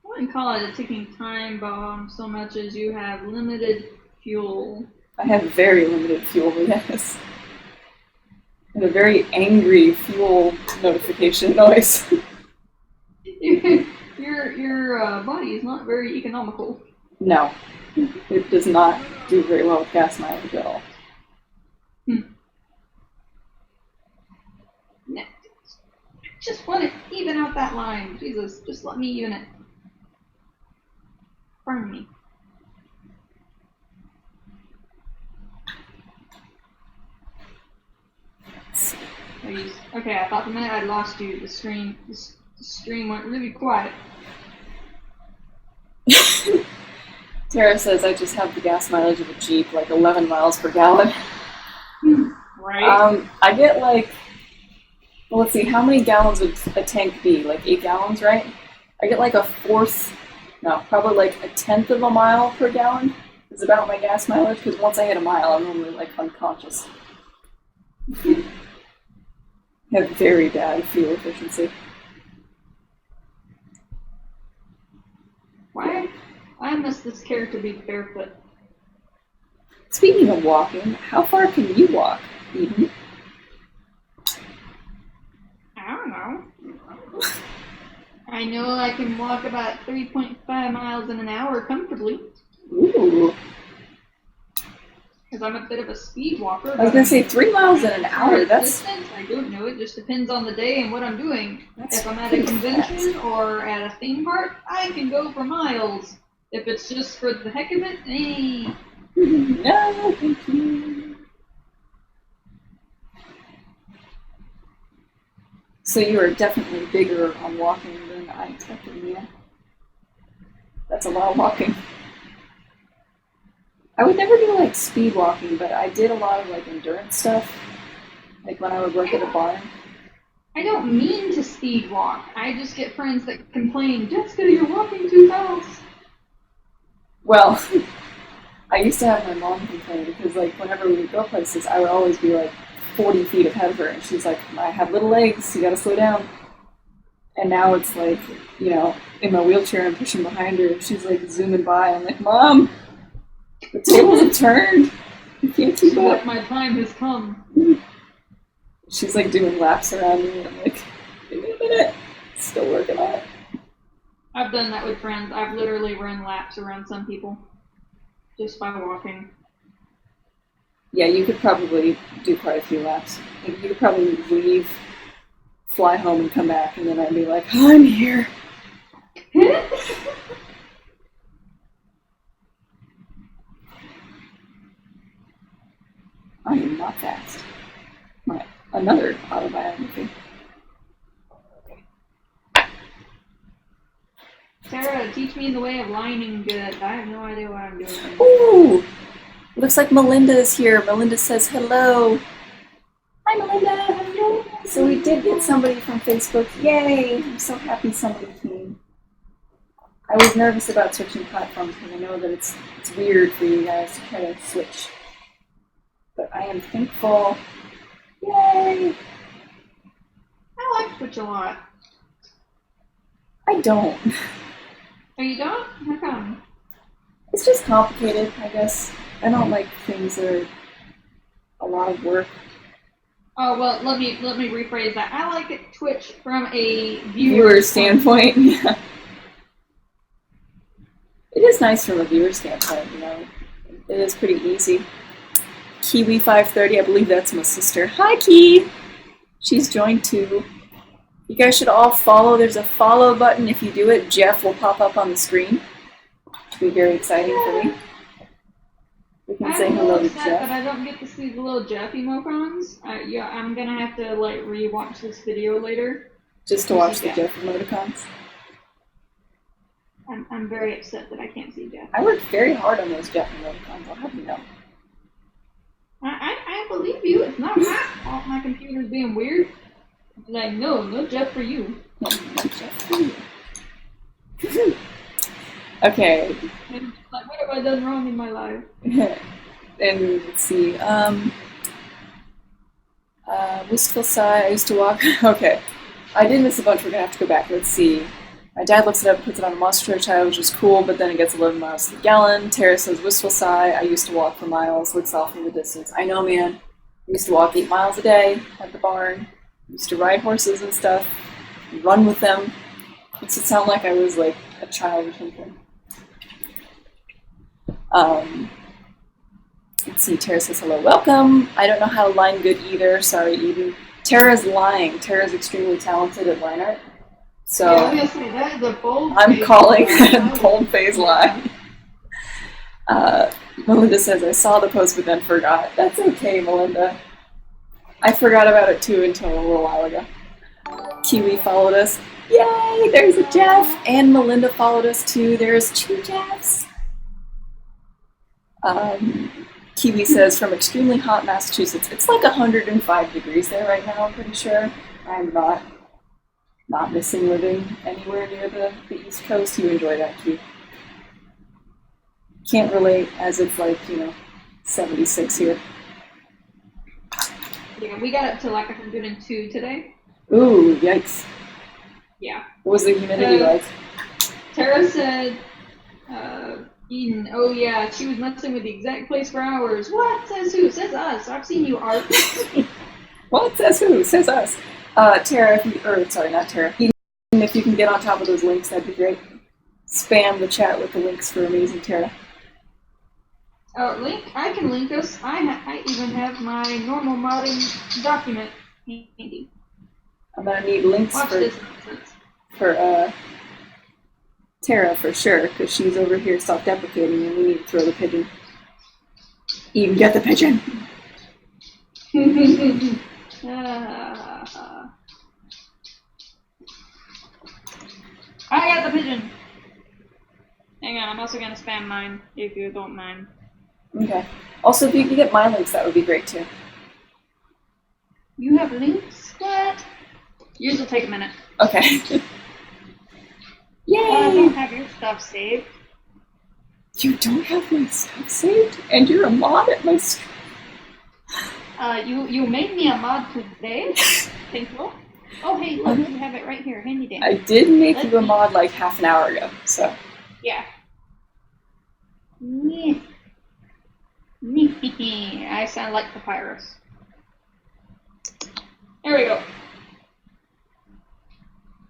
[SPEAKER 1] I wouldn't call it a ticking time bomb so much as you have limited fuel.
[SPEAKER 2] I have very limited fuel, yes. And a very angry fuel notification noise.
[SPEAKER 1] Your body is not very economical.
[SPEAKER 2] No, it does not do very well with gas mileage at all.
[SPEAKER 1] I just want to even out that line. Jesus, just let me even it. Pardon me. Okay, I thought the minute I'd lost you, the stream went really quiet.
[SPEAKER 2] Tara says I just have the gas mileage of a Jeep, like 11 miles per gallon.
[SPEAKER 1] Right.
[SPEAKER 2] I get like, well, let's see, how many gallons would a tank be? Like 8 gallons, right? I get like probably like a tenth of a mile per gallon is about my gas mileage, because once I hit a mile, I'm normally like unconscious. I have very bad fuel efficiency.
[SPEAKER 1] Why must this character be barefoot?
[SPEAKER 2] Speaking of walking, how far can you walk, Eden?
[SPEAKER 1] I don't know. I know I can walk about 3.5 miles in an hour comfortably.
[SPEAKER 2] Ooh.
[SPEAKER 1] Because I'm a bit of a speed walker.
[SPEAKER 2] I was going to say 3 miles in an hour, that's...
[SPEAKER 1] Distance, I don't know, it just depends on the day and what I'm doing. If I'm at a
[SPEAKER 2] pretty
[SPEAKER 1] convention
[SPEAKER 2] fast.
[SPEAKER 1] or at a theme park, I can go for miles. If it's just for the heck of it, hey.
[SPEAKER 2] No, thank you. So you are definitely bigger on walking than I expected, Mia. That's a lot of walking. I would never do like speed walking, but I did a lot of like endurance stuff. Like when I would work at a barn.
[SPEAKER 1] I don't mean to speed walk. I just get friends that complain, Jessica, you're walking too fast.
[SPEAKER 2] Well, I used to have my mom complain because like whenever we would go places, I would always be like 40 feet ahead of her, and she's like, I have little legs, you gotta slow down. And now it's like, you know, in my wheelchair, I'm pushing behind her, and she's like zooming by. I'm like, Mom, the tables have turned. I can't keep up.
[SPEAKER 1] My time has come.
[SPEAKER 2] She's like doing laps around me, and I'm like, give me a minute. Still working on it.
[SPEAKER 1] I've done that with friends. I've literally run laps around some people just by walking.
[SPEAKER 2] Yeah, you could probably do quite a few laps. You could probably leave, fly home, and come back, and then I'd be like, I'm here. I am not fast. Another autobiography.
[SPEAKER 1] Sarah, teach me the way of lining good. I have no idea what I'm doing.
[SPEAKER 2] Ooh! Looks like Melinda is here. Melinda says hello. Hi, Melinda. Hello. So we did get somebody from Facebook. Yay! I'm so happy somebody came. I was nervous about switching platforms because I know that it's weird for you guys to try to switch. But I am thankful. Yay!
[SPEAKER 1] I like Twitch a lot.
[SPEAKER 2] I don't.
[SPEAKER 1] Oh, you don't? How come?
[SPEAKER 2] It's just complicated, I guess. I don't like things that are a lot of work.
[SPEAKER 1] Oh, well, let me rephrase that. I like it Twitch from a
[SPEAKER 2] viewer standpoint. Yeah. It is nice from a viewer standpoint, you know. It is pretty easy. Kiwi530, I believe that's my sister. Hi, Ki! She's joined too. You guys should all follow. There's a follow button. If you do it, Jeff will pop up on the screen. Which will be very exciting for me. We can
[SPEAKER 1] I'm
[SPEAKER 2] say
[SPEAKER 1] a little
[SPEAKER 2] hello to
[SPEAKER 1] upset that
[SPEAKER 2] Jeff.
[SPEAKER 1] I don't get to see the little Jeff emoticons. Yeah, I'm gonna have to like rewatch this video later.
[SPEAKER 2] Just to watch the Jeff emoticons.
[SPEAKER 1] I'm very upset that I can't see Jeff.
[SPEAKER 2] I worked very hard on those Jeff emoticons, I'll have you know.
[SPEAKER 1] I believe you. It's not my fault my computer's being weird. Like, no Jeff for you.
[SPEAKER 2] No Jeff for you. Okay.
[SPEAKER 1] And, like, what have I done wrong in my life?
[SPEAKER 2] And let's see. Wistful sigh. I used to walk. Okay. I did miss a bunch. We're gonna have to go back. Let's see. My dad looks it up, puts it on a monster tire, which is cool, but then it gets 11 miles to the gallon. Tara says, wistful sigh. I used to walk for miles. Looks off in the distance. I know, man. I used to walk 8 miles a day at the barn. I used to ride horses and stuff. Run with them. Makes it sound like I was like a child or something. Let's see, Tara says hello, welcome. I don't know how to line good either. Sorry, Eden. Tara's lying. Tara's extremely talented at line art. So
[SPEAKER 1] yeah, I was gonna say, that is a bold
[SPEAKER 2] I'm
[SPEAKER 1] face
[SPEAKER 2] calling
[SPEAKER 1] lie.
[SPEAKER 2] a bold-faced lie. Melinda says, I saw the post but then forgot. That's okay, Melinda. I forgot about it too until a little while ago. Kiwi followed us. Yay, there's a Jeff. And Melinda followed us too. There's 2 Jeffs. Kiwi says, from extremely hot Massachusetts. It's like 105 degrees there right now, I'm pretty sure. I'm not missing living anywhere near the East Coast. You enjoy that, Kiwi. Can't relate as it's like, 76 here.
[SPEAKER 1] Yeah, we got up to like 102 today.
[SPEAKER 2] Ooh, yikes.
[SPEAKER 1] Yeah.
[SPEAKER 2] What was the humidity like?
[SPEAKER 1] Tara said, Eden, oh yeah, she was messing with the exact place for hours. What? Says who? Says us. I've seen you, Art.
[SPEAKER 2] What? Says who? Says us. Tara, sorry, not Tara. Eden, if you can get on top of those links, that'd be great. Spam the chat with the links for Amazing Tara.
[SPEAKER 1] Link? I can link us. I even have my normal modding document handy.
[SPEAKER 2] I'm gonna need links
[SPEAKER 1] Watch this nonsense.
[SPEAKER 2] for Tara for sure, because she's over here self-deprecating and we need to throw the pigeon. Eden, get the pigeon!
[SPEAKER 1] I got the pigeon! Hang on, I'm also gonna spam mine, if you don't mind.
[SPEAKER 2] Okay. Also, if you can get my links, that would be great too.
[SPEAKER 1] You have links? What? Yours will take a minute.
[SPEAKER 2] Okay. Yay!
[SPEAKER 1] Well, I don't have your stuff saved.
[SPEAKER 2] You don't have my stuff saved? And you're a mod at my stream?
[SPEAKER 1] You made me a mod today? Thank you. Oh, hey, look, you have it right here, handy dandy.
[SPEAKER 2] I did make you a mod like half an hour ago, so.
[SPEAKER 1] Yeah. I sound like Papyrus. There we go.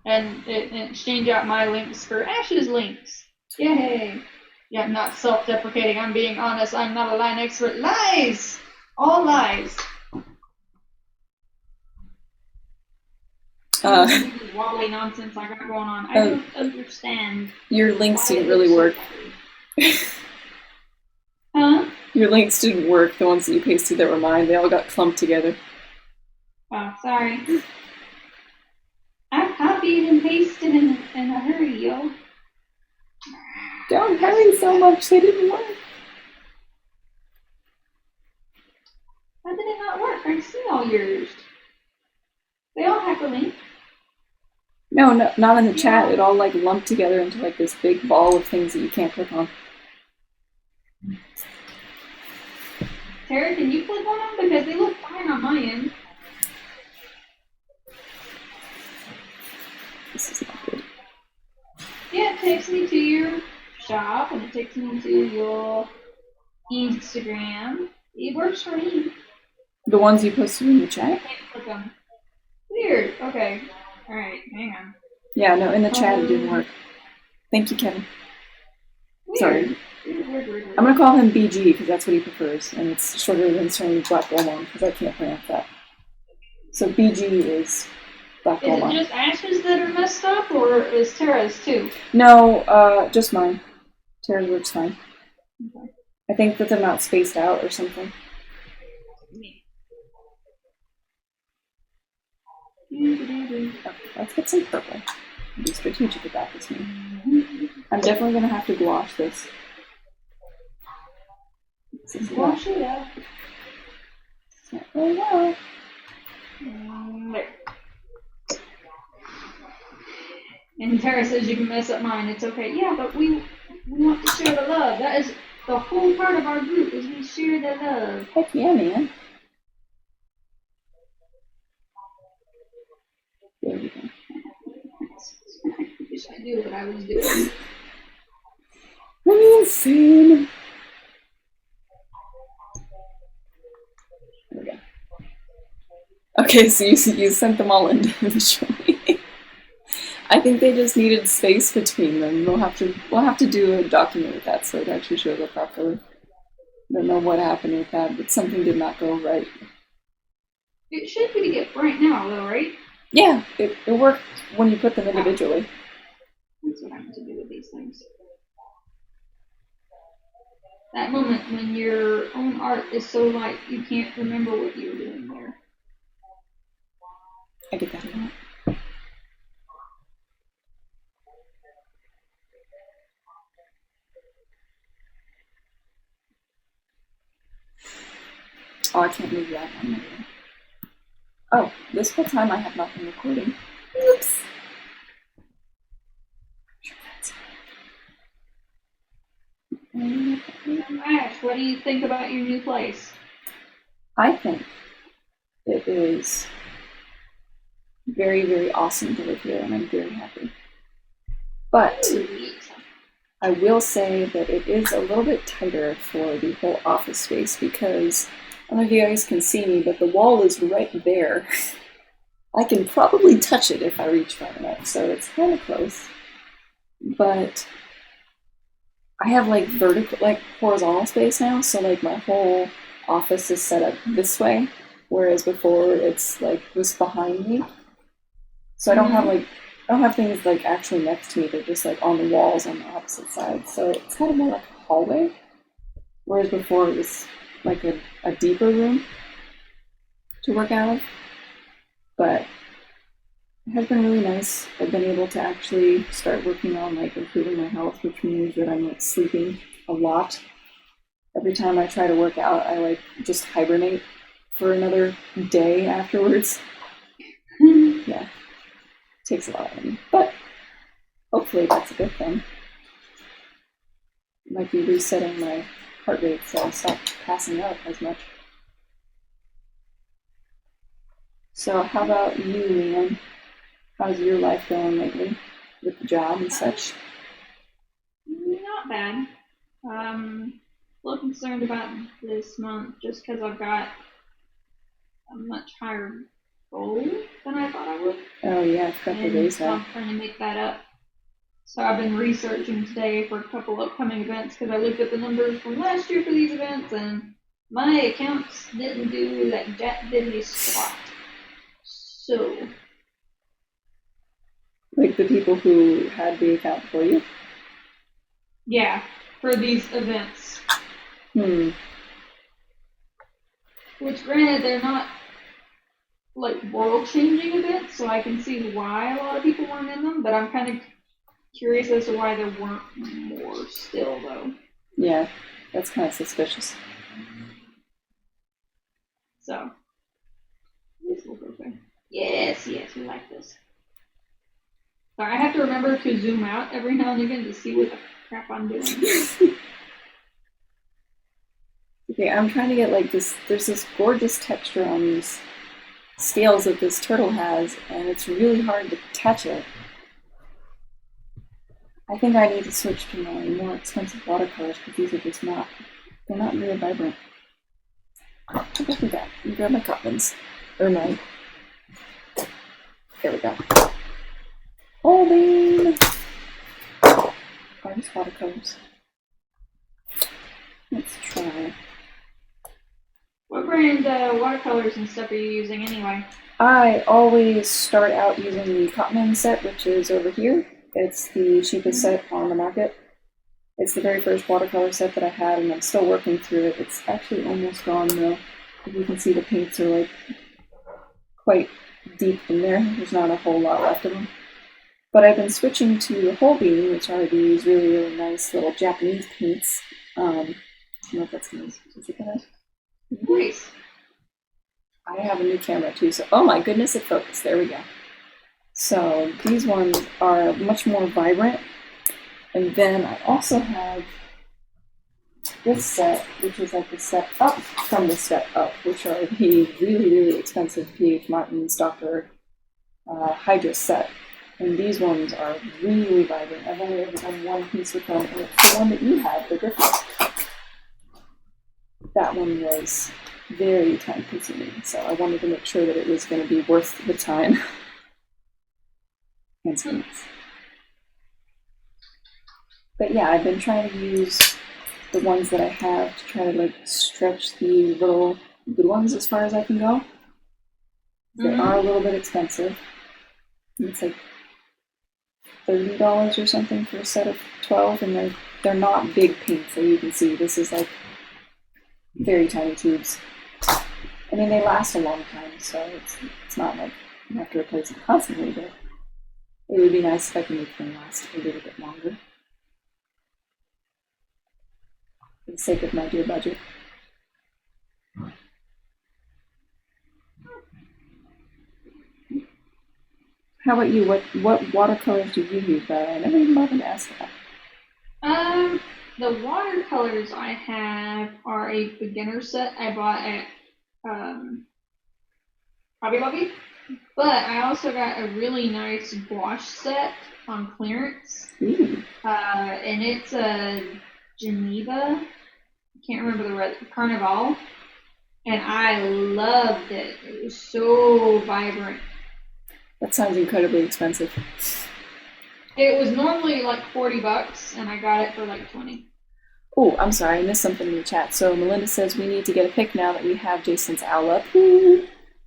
[SPEAKER 1] And exchange out my links for Ash's links. Yay! Yeah, I'm not self-deprecating. I'm being honest. I'm not a line expert. Lies! All lies. Wobbly nonsense I got going on. I don't understand.
[SPEAKER 2] Your links didn't really work.
[SPEAKER 1] Huh?
[SPEAKER 2] Your links didn't work, the ones that you pasted that were mine. They all got clumped together.
[SPEAKER 1] Oh, sorry. I copied and pasted in a hurry, yo.
[SPEAKER 2] Don't hurry so much, they didn't work.
[SPEAKER 1] How did it not work? I see all yours. They all have a link.
[SPEAKER 2] No, not in the chat. It all like lumped together into like this big ball of things that you can't click on.
[SPEAKER 1] Tara, can you click on them? Because they look fine on my end.
[SPEAKER 2] This is not good.
[SPEAKER 1] Yeah, it takes me to your shop and it takes me to your Instagram. It works for me.
[SPEAKER 2] The ones you posted in the chat?
[SPEAKER 1] I can't click them. Weird. Okay. Alright, hang on.
[SPEAKER 2] Yeah, no, in the chat it didn't work. Thank you, Kevin.
[SPEAKER 1] Weird.
[SPEAKER 2] Sorry.
[SPEAKER 1] Weird.
[SPEAKER 2] I'm gonna call him BG because that's what he prefers, and it's shorter than saying Black Golemon because I can't pronounce that. So BG is Black Golemon.
[SPEAKER 1] Is it just Ash's that are messed up, or is Tara's too?
[SPEAKER 2] No, just mine. Tara's works fine.
[SPEAKER 1] Okay.
[SPEAKER 2] I think that they're not spaced out or something. Okay, let's get some purple. Be strategic about this one. I'm definitely gonna have to gouache this.
[SPEAKER 1] Wash it out.
[SPEAKER 2] It's not really well.
[SPEAKER 1] There. And Tara says you can mess up mine. It's okay. Yeah, but we want to share the love. That is the whole part of our group is we share the love.
[SPEAKER 2] Heck yeah, man. There we go.
[SPEAKER 1] I wish I knew what I was doing.
[SPEAKER 2] I'm insane. There we go. Okay, so you sent them all individually. I think they just needed space between them. We'll have to do a document with that so it actually shows up properly. I don't know what happened with that, but something did not go right.
[SPEAKER 1] It should be it right now, though, right?
[SPEAKER 2] Yeah, it worked when you put them individually.
[SPEAKER 1] That's what I'm to do with these things. That moment when your own art is so light you can't remember what you were doing there.
[SPEAKER 2] I get that a lot. Oh, I can't move that one. Oh, this whole time I have not been recording. Oops.
[SPEAKER 1] Ash, what do you think about your new place?
[SPEAKER 2] I think it is very, very awesome to live here, and I'm very happy. But I will say that it is a little bit tighter for the whole office space because, I don't know if you guys can see me, but the wall is right there. I can probably touch it if I reach far enough, so it's kind of close. But I have like horizontal space now, so like my whole office is set up this way, whereas before it's like was behind me. So I don't have things like actually next to me, they're just like on the walls on the opposite side. So it's kind of more like a hallway. Whereas before it was like a deeper room to work out of. But it has been really nice. I've been able to actually start working on like improving my health, which means that I'm like sleeping a lot. Every time I try to work out, I like just hibernate for another day afterwards. Yeah. It takes a lot of me. But hopefully that's a good thing. Might be resetting my heart rate so I stop passing out as much. So how about you, Leanne? How's your life going lately with the job and such?
[SPEAKER 1] Not bad. A little concerned about this month just because I've got a much higher goal than I thought I would.
[SPEAKER 2] Oh yeah, I've got to raise that.
[SPEAKER 1] I'm trying to make that up. So I've been researching today for a couple upcoming events because I looked at the numbers from last year for these events and my accounts didn't do that jack diddly squat. So.
[SPEAKER 2] Like the people who had the account for you?
[SPEAKER 1] Yeah, for these events. Which, granted, they're not like world-changing events, so I can see why a lot of people weren't in them, but I'm kind of curious as to why there weren't more still, though.
[SPEAKER 2] Yeah, that's kind of suspicious.
[SPEAKER 1] So, this will go there. Yes, we like this. Sorry, I have to remember to zoom out every now and again to see what the crap I'm doing.
[SPEAKER 2] Okay, I'm trying to get like this, there's this gorgeous texture on these scales that this turtle has, and it's really hard to catch it. I think I need to switch to my more expensive watercolors because these are just not, they're not very vibrant. I'll go through that and grab my Cottmans. Or my, there we go. Holding! Artist watercolors. Let's try.
[SPEAKER 1] What brand watercolors and stuff are you using anyway?
[SPEAKER 2] I always start out using the Cottman set, which is over here. It's the cheapest set on the market. It's the very first watercolor set that I had, and I'm still working through it. It's actually almost gone though. As you can see, the paints are like quite deep in there. There's not a whole lot left of them. But I've been switching to Holbein, which are these really, really nice little Japanese paints. I don't know if that's nice. Is it gonna?
[SPEAKER 1] Nice.
[SPEAKER 2] I have a new camera too, so oh my goodness, it focused. There we go. So these ones are much more vibrant. And then I also have this set, which is like the step up from the step up, which are the really, really expensive P.H. Martin's Dr. Hydra set. And these ones are really vibrant. I've only ever done one piece with them, and it's the one that you had, the Griffin. That one was very time consuming, so I wanted to make sure that it was going to be worth the time and space. But yeah, I've been trying to use the ones that I have to try to like stretch the little good ones as far as I can go. They are a little bit expensive. It's like $30 or something for a set of 12, and they're not big paints, as you can see. This is like very tiny tubes. I mean, they last a long time, so it's not like you have to replace them constantly, but it would be nice if I could make them last a little bit longer. For the sake of my dear budget. How about you? What watercolors do you use? I never even bothered to ask that.
[SPEAKER 1] The watercolors I have are a beginner set I bought at Hobby Lobby, but I also got a really nice gouache set on clearance. And it's a Geneva. I can't remember the red Carnival, and I loved it. It was so vibrant.
[SPEAKER 2] That sounds incredibly expensive.
[SPEAKER 1] It was normally like $40, and I got it for like 20.
[SPEAKER 2] Oh, I'm sorry, I missed something in the chat. So Melinda says we need to get a pic now that we have Jason's owl up.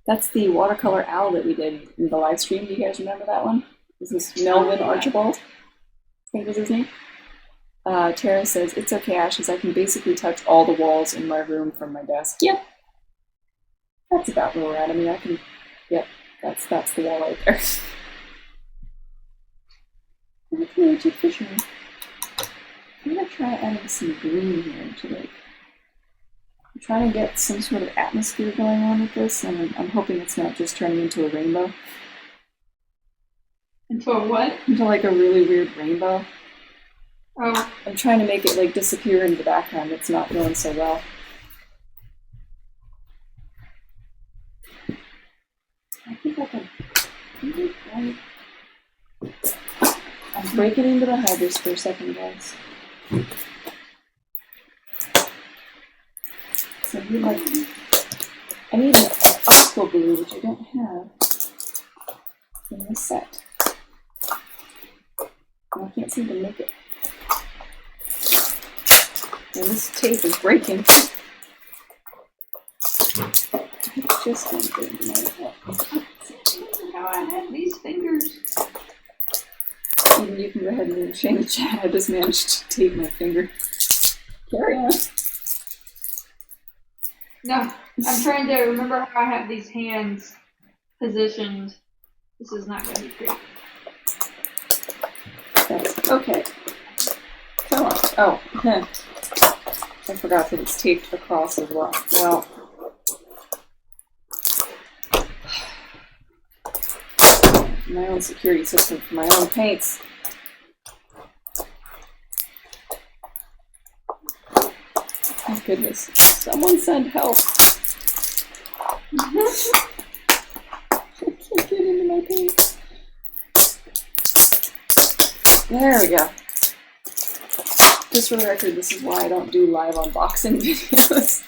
[SPEAKER 2] That's the watercolor owl that we did in the live stream. Do you guys remember that one? Is this Melvin Archibald? I think was his name. Tara says, it's okay, Ashes. I can basically touch all the walls in my room from my desk. Yep. That's about where we're at. I mean, I can, yep, that's the wall right there. That's really too fishy. I'm gonna try adding some green here to like, I'm trying to get some sort of atmosphere going on with this, and I'm hoping it's not just turning into a rainbow.
[SPEAKER 1] Into a what?
[SPEAKER 2] Into like a really weird rainbow.
[SPEAKER 1] Oh.
[SPEAKER 2] I'm trying to make it like disappear into the background. It's not going so well. I think I can. I'm breaking into the hydras for a second, guys. So you like, I need an aqua blue, which I don't have in this set. And I can't seem to make it. And this tape is breaking. It's just going to get into my head.
[SPEAKER 1] How I have these fingers.
[SPEAKER 2] Even you can go ahead and shame the chat. I just managed to tape my finger. Carry on.
[SPEAKER 1] No, I'm trying to remember how I have these hands positioned. This is not going to be great.
[SPEAKER 2] Okay. Come on. Oh, I forgot that it's taped across as well. Well, my own security system for my own paints. Oh goodness. Someone send help. I can't get into my paint. There we go. Just for the record, this is why I don't do live unboxing videos.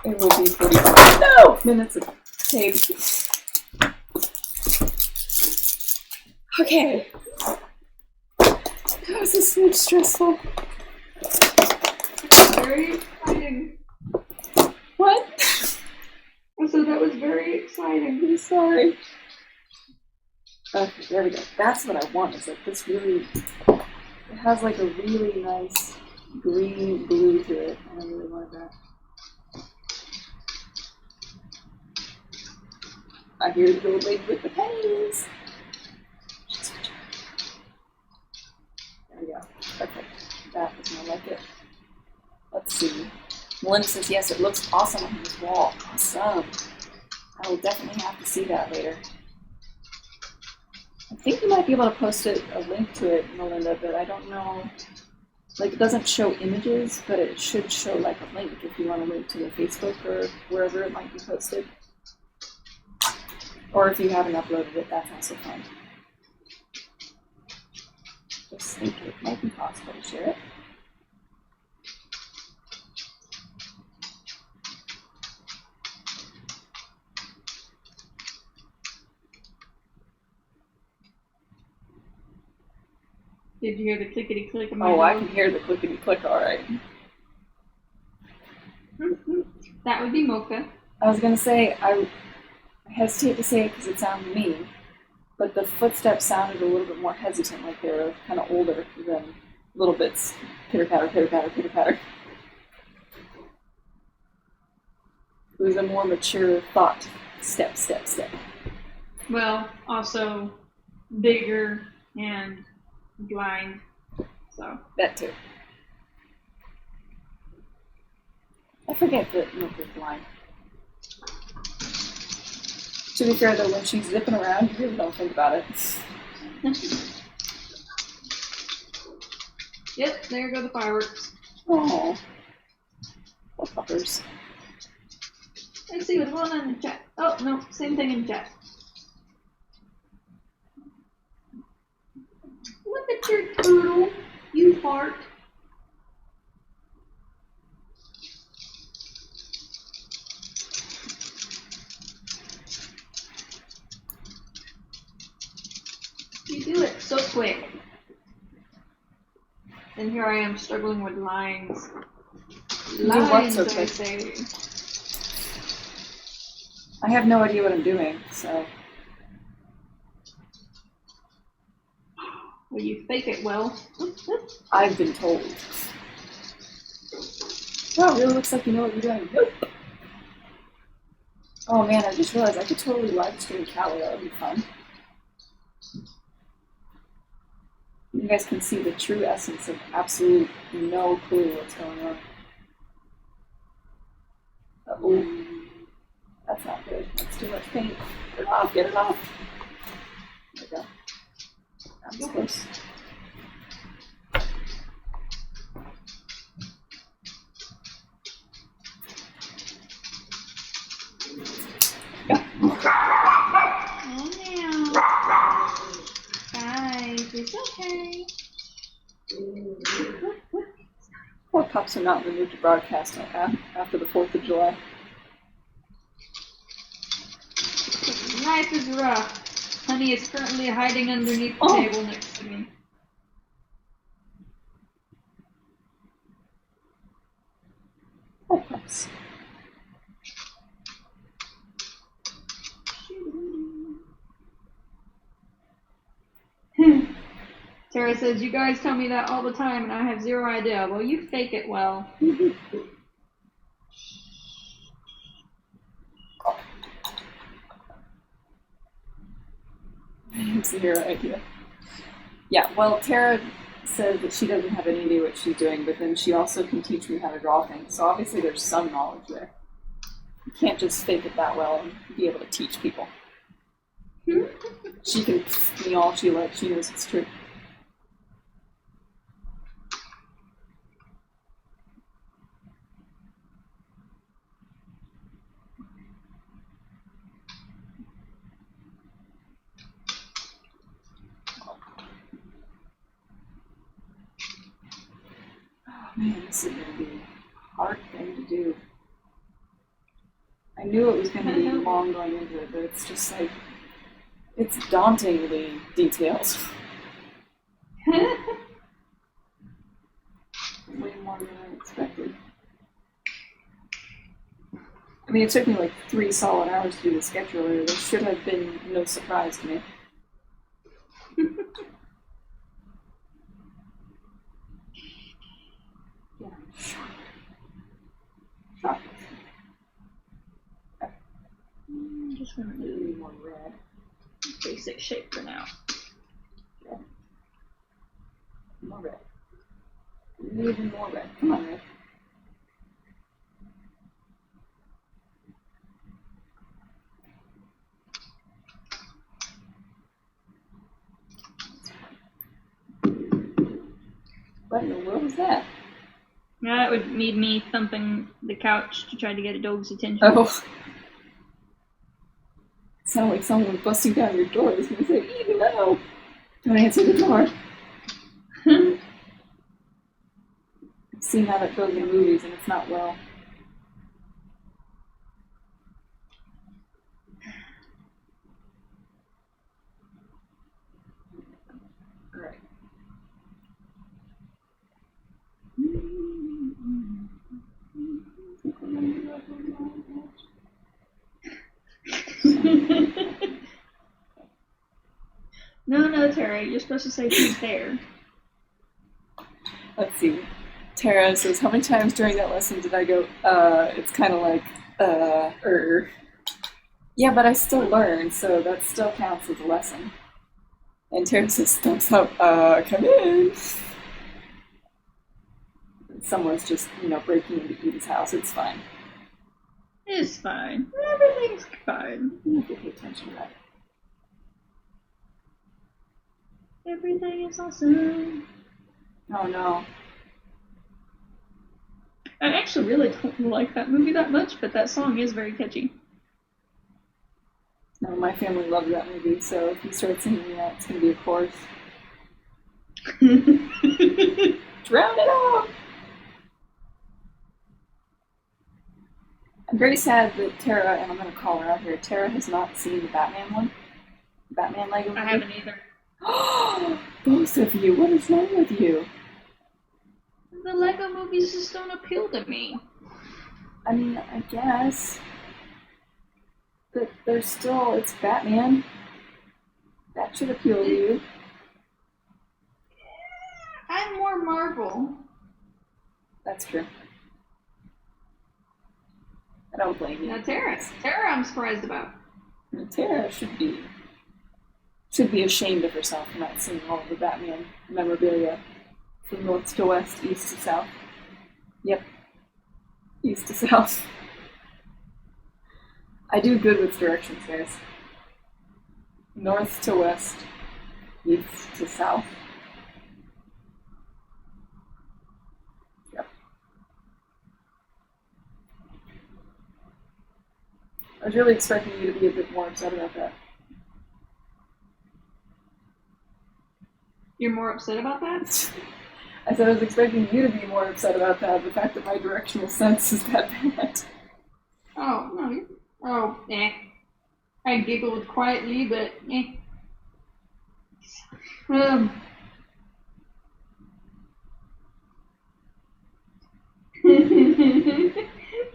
[SPEAKER 2] It will be 45 minutes of tape. Okay. That was so stressful.
[SPEAKER 1] Very exciting.
[SPEAKER 2] What?
[SPEAKER 1] I said that was very exciting.
[SPEAKER 2] I'm sorry. Okay, there we go. That's what I want. Is like this really. It has like a really nice green blue to it, and I really like that. I hear the old lady with the pennies. There we go. Perfect. That is more like it. Let's see. Melinda says, yes, it looks awesome on this wall. Awesome. I will definitely have to see that later. I think you might be able to post a link to it, Melinda, but I don't know. Like, it doesn't show images, but it should show like a link if you want to link to the Facebook or wherever it might be posted. Or if you haven't uploaded it, that's also fine. Just think it might be possible to share it.
[SPEAKER 1] Did you hear the clickety click of my
[SPEAKER 2] Oh,
[SPEAKER 1] door?
[SPEAKER 2] I can hear the clickety click, alright.
[SPEAKER 1] That would be Mocha.
[SPEAKER 2] I was going to say, I hesitate to say it because it sounds mean, but the footsteps sounded a little bit more hesitant, like they were kind of older than little bits. Pitter patter, pitter patter, pitter patter. It was a more mature thought. Step, step, step.
[SPEAKER 1] Well, also bigger and blind, so.
[SPEAKER 2] That too. I forget that Mocha's blind. To be fair though, when she's zipping around, you really don't think about it.
[SPEAKER 1] Yep, there go the fireworks.
[SPEAKER 2] Oh, poor fuckers.
[SPEAKER 1] Let's see what's going on in the chat. Oh, no, same thing in chat. Look at your turtle, you fart. You do it so quick. And here I am struggling with lines. Lines,
[SPEAKER 2] so quick?
[SPEAKER 1] I say.
[SPEAKER 2] I have no idea what I'm doing, so.
[SPEAKER 1] Well, you fake it well.
[SPEAKER 2] I've been told. Well, it really looks like you know what you're doing. Nope. Oh man, I just realized I could totally live stream Callie. That would be fun. You guys can see the true essence of absolute no clue what's going on. Uh-oh. That's not good. That's too much paint. Get it off, get it off. There we go. That's close.
[SPEAKER 1] Oh, now. Guys, it's okay.
[SPEAKER 2] Poor pups are not in the mood to broadcast after the 4th of July.
[SPEAKER 1] Life is rough. Honey is currently hiding underneath the table next to me.
[SPEAKER 2] Poor pups.
[SPEAKER 1] Tara says, you guys tell me that all the time and I have zero idea. Well, you fake it well.
[SPEAKER 2] Zero idea. Yeah, well, Tara says that she doesn't have any idea what she's doing, but then she also can teach me how to draw things. So obviously there's some knowledge there. You can't just fake it that well and be able to teach people. She can pff me all she likes. She knows it's true. Man, this is going to be a hard thing to do. I knew it was going to be long going into it, but it's just like, it's dauntingly detailed. Way more than I expected. I mean, it took me like 3 solid hours to do the sketch earlier. This should have been no surprise to me.
[SPEAKER 1] just gonna do
[SPEAKER 2] more red.
[SPEAKER 1] Basic shape for now.
[SPEAKER 2] Red. More red. Even more red. Come on, red. What in the world was that?
[SPEAKER 1] That would need me thumping the couch to try to get a dog's attention.
[SPEAKER 2] Oh. Sound like someone busting down your door is gonna say, "Even no! Don't answer the door." I've seen how that goes in movies and it's not well. Alright.
[SPEAKER 1] No, Tara, you're supposed to say she's there.
[SPEAKER 2] Let's see. Tara says, how many times during that lesson did I go, it's kind of like, Yeah, but I still learn, so that still counts as a lesson. And Tara says, thumbs up, come in. Someone's just, breaking into Eden's house. It's fine.
[SPEAKER 1] It's fine. Everything's fine.
[SPEAKER 2] You have to pay attention to that.
[SPEAKER 1] Everything is awesome.
[SPEAKER 2] Oh no.
[SPEAKER 1] I actually really don't like that movie that much, but that song is very catchy.
[SPEAKER 2] No, my family loves that movie, so if you start singing that, it's going to be a chorus. Drown it out! I'm very sad that Tara, and I'm going to call her out here, Tara has not seen the Batman one. Batman Lego movie.
[SPEAKER 1] I haven't either.
[SPEAKER 2] Both of you, what is wrong with you?
[SPEAKER 1] The Lego movies just don't appeal to me.
[SPEAKER 2] I mean, I guess. But there's still, it's Batman. That should appeal to you.
[SPEAKER 1] I'm more Marvel.
[SPEAKER 2] That's true. I don't blame you.
[SPEAKER 1] Now Tara I'm surprised about.
[SPEAKER 2] Tara should be ashamed of herself for not seeing all of the Batman memorabilia from north to west, east to south. Yep. East to south. I do good with directions, guys. North to west, east to south. Yep. I was really expecting you to be a bit more upset about that.
[SPEAKER 1] You're more upset about that?
[SPEAKER 2] I said I was expecting you to be more upset about that, the fact that my directional sense is that bad.
[SPEAKER 1] Oh, no. Oh, eh. I giggled quietly, but eh.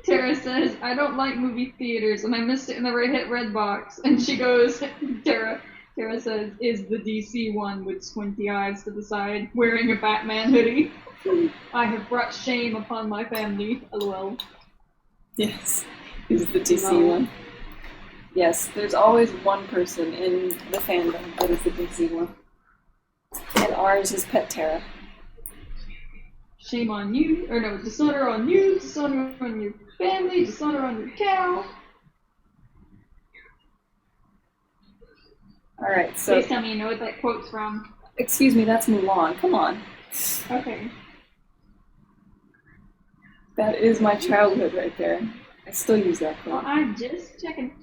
[SPEAKER 1] Tara says, I don't like movie theaters, and I missed it in the hit red box. And she goes, Tara says, is the DC one with squinty eyes to the side, wearing a Batman hoodie. I have brought shame upon my family, lol.
[SPEAKER 2] Yes, is the DC one. Yes, there's always one person in the fandom that is the DC one. And ours is Pet Tara.
[SPEAKER 1] Shame on you, or no, dishonor on you, dishonor on your family, dishonor on your cow.
[SPEAKER 2] Alright, so...
[SPEAKER 1] Please tell me you know what that quote's from.
[SPEAKER 2] Excuse me, that's Mulan. Come on.
[SPEAKER 1] Okay.
[SPEAKER 2] That is my childhood right there. I still use that quote.
[SPEAKER 1] Well, I'm just checking.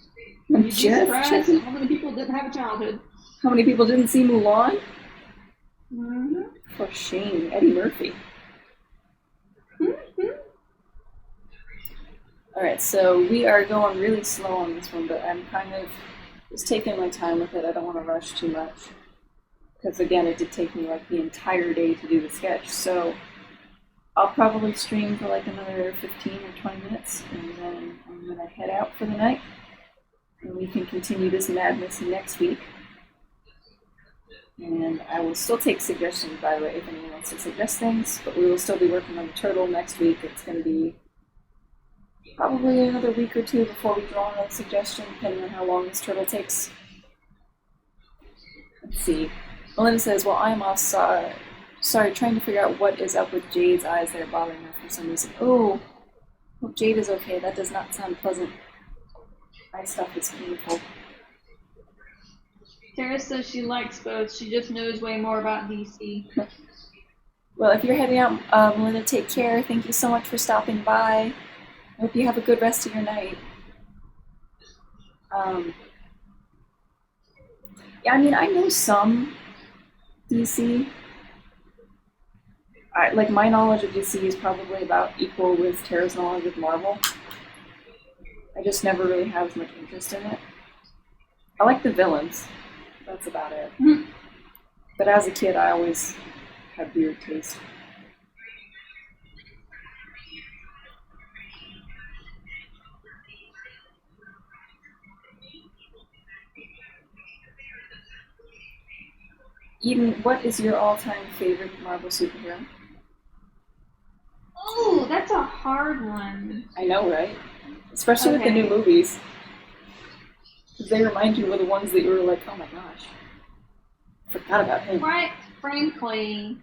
[SPEAKER 2] I'm
[SPEAKER 1] You'd be
[SPEAKER 2] just
[SPEAKER 1] surprised
[SPEAKER 2] checking.
[SPEAKER 1] how many people didn't have a childhood.
[SPEAKER 2] How many people didn't see Mulan?
[SPEAKER 1] Mm-hmm.
[SPEAKER 2] For shame, Eddie Murphy.
[SPEAKER 1] Mm-hmm.
[SPEAKER 2] Alright, so we are going really slow on this one, but I'm kind of just taking my time with it. I don't want to rush too much. Because again, it did take me like the entire day to do the sketch, so I'll probably stream for like another 15 or 20 minutes, and then I'm going to head out for the night. And we can continue this madness next week. And I will still take suggestions, by the way, if anyone wants to suggest things, but we will still be working on the turtle next week. It's going to be Probably another week or two before we draw another suggestion, depending on how long this turtle takes. Let's see. Melinda says, well, I'm off. Sorry, trying to figure out what is up with Jade's eyes that are bothering her for some reason. Oh, hope Jade is okay. That does not sound pleasant. Eye stuff is painful.
[SPEAKER 1] Tara says she likes both. She just knows way more about DC.
[SPEAKER 2] Well, if you're heading out, Melinda, take care. Thank you so much for stopping by. I hope you have a good rest of your night. Yeah, I mean, I know some DC. Like, my knowledge of DC is probably about equal with Tara's knowledge of Marvel. I just never really have as much interest in it. I like the villains. That's about it.
[SPEAKER 1] Mm-hmm.
[SPEAKER 2] But as a kid, I always had weird taste. Eden, what is your all-time favorite Marvel superhero?
[SPEAKER 1] Oh, that's a hard one.
[SPEAKER 2] I know, right? Especially with the new movies. Because they remind you of the ones that you were like, oh my gosh. Forgot about him.
[SPEAKER 1] Right, frankly,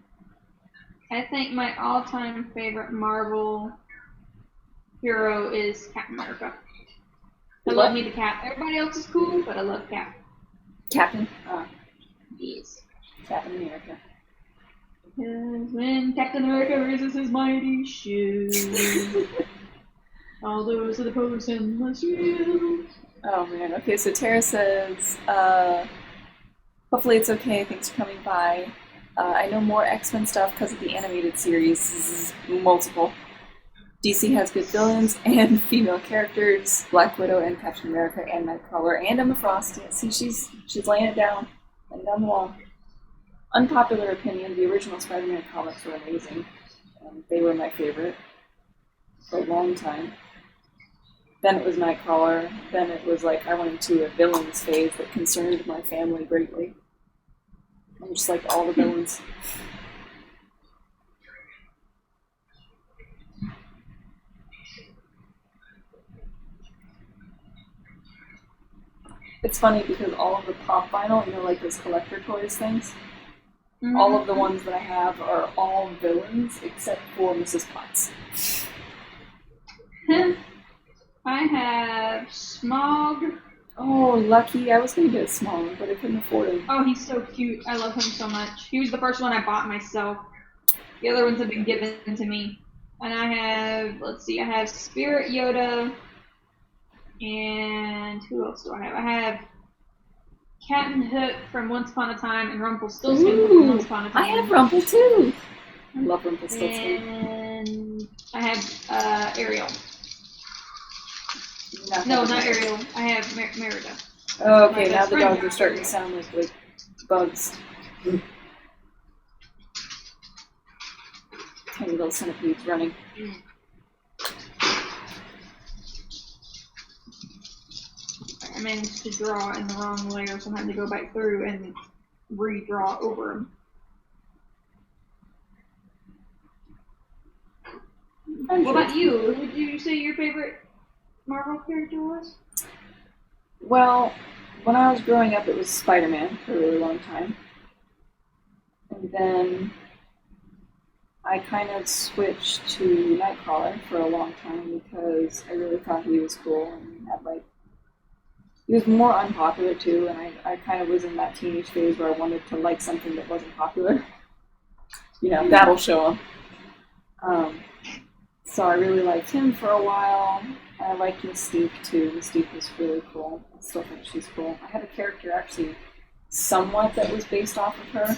[SPEAKER 1] I think my all-time favorite Marvel hero is Captain America. I love me the Cap. Everybody else is cool, but I love Cap.
[SPEAKER 2] Captain?
[SPEAKER 1] Yes.
[SPEAKER 2] Captain America.
[SPEAKER 1] Because when Captain America raises his mighty shield, all those are the posts in the shield.
[SPEAKER 2] Oh man, okay, so Tara says, hopefully it's okay, thanks for coming by. I know more X-Men stuff because of the animated series, multiple. DC has good villains and female characters, Black Widow and Captain America and Nightcrawler and Emma Frost. Yeah, see, she's laying it down, laying down the wall. Unpopular opinion, the original Spider-Man comics were amazing. They were my favorite for a long time. Then it was Nightcrawler. Then it was like I went into a villains phase that concerned my family greatly. I just liked all the villains. It's funny because all of the pop vinyl, you know, like those collector toys things, all of the ones that I have are all villains except for Mrs. Potts.
[SPEAKER 1] I have Smog.
[SPEAKER 2] Oh, lucky. I was going to get Smog, but I couldn't afford him.
[SPEAKER 1] Oh, he's so cute. I love him so much. He was the first one I bought myself. The other ones have been given to me. And I have, let's see, I have Spirit Yoda. And who else do I have? I have Captain Hook from Once Upon a Time and Rumpelstiltskin from Once Upon a Time.
[SPEAKER 2] I have Rumple too. I love Rumpelstiltskin.
[SPEAKER 1] And I have Ariel. No, not Ariel. I have Merida.
[SPEAKER 2] Oh, okay, now the dogs are starting to sound like bugs. Tiny little centipedes running.
[SPEAKER 1] I managed to draw in the wrong layer, so I had to go back through and redraw over them. What about you? Who would you say your favorite Marvel character was?
[SPEAKER 2] Well, when I was growing up, it was Spider-Man for a really long time. And then I kind of switched to Nightcrawler for a long time because I really thought he was cool and had he was more unpopular too, and I kind of was in that teenage phase where I wanted to like something that wasn't popular. You know, that'll show him. So I really liked him for a while. I liked Mystique too. Mystique was really cool. I still think she's cool. I had a character actually somewhat that was based off of her.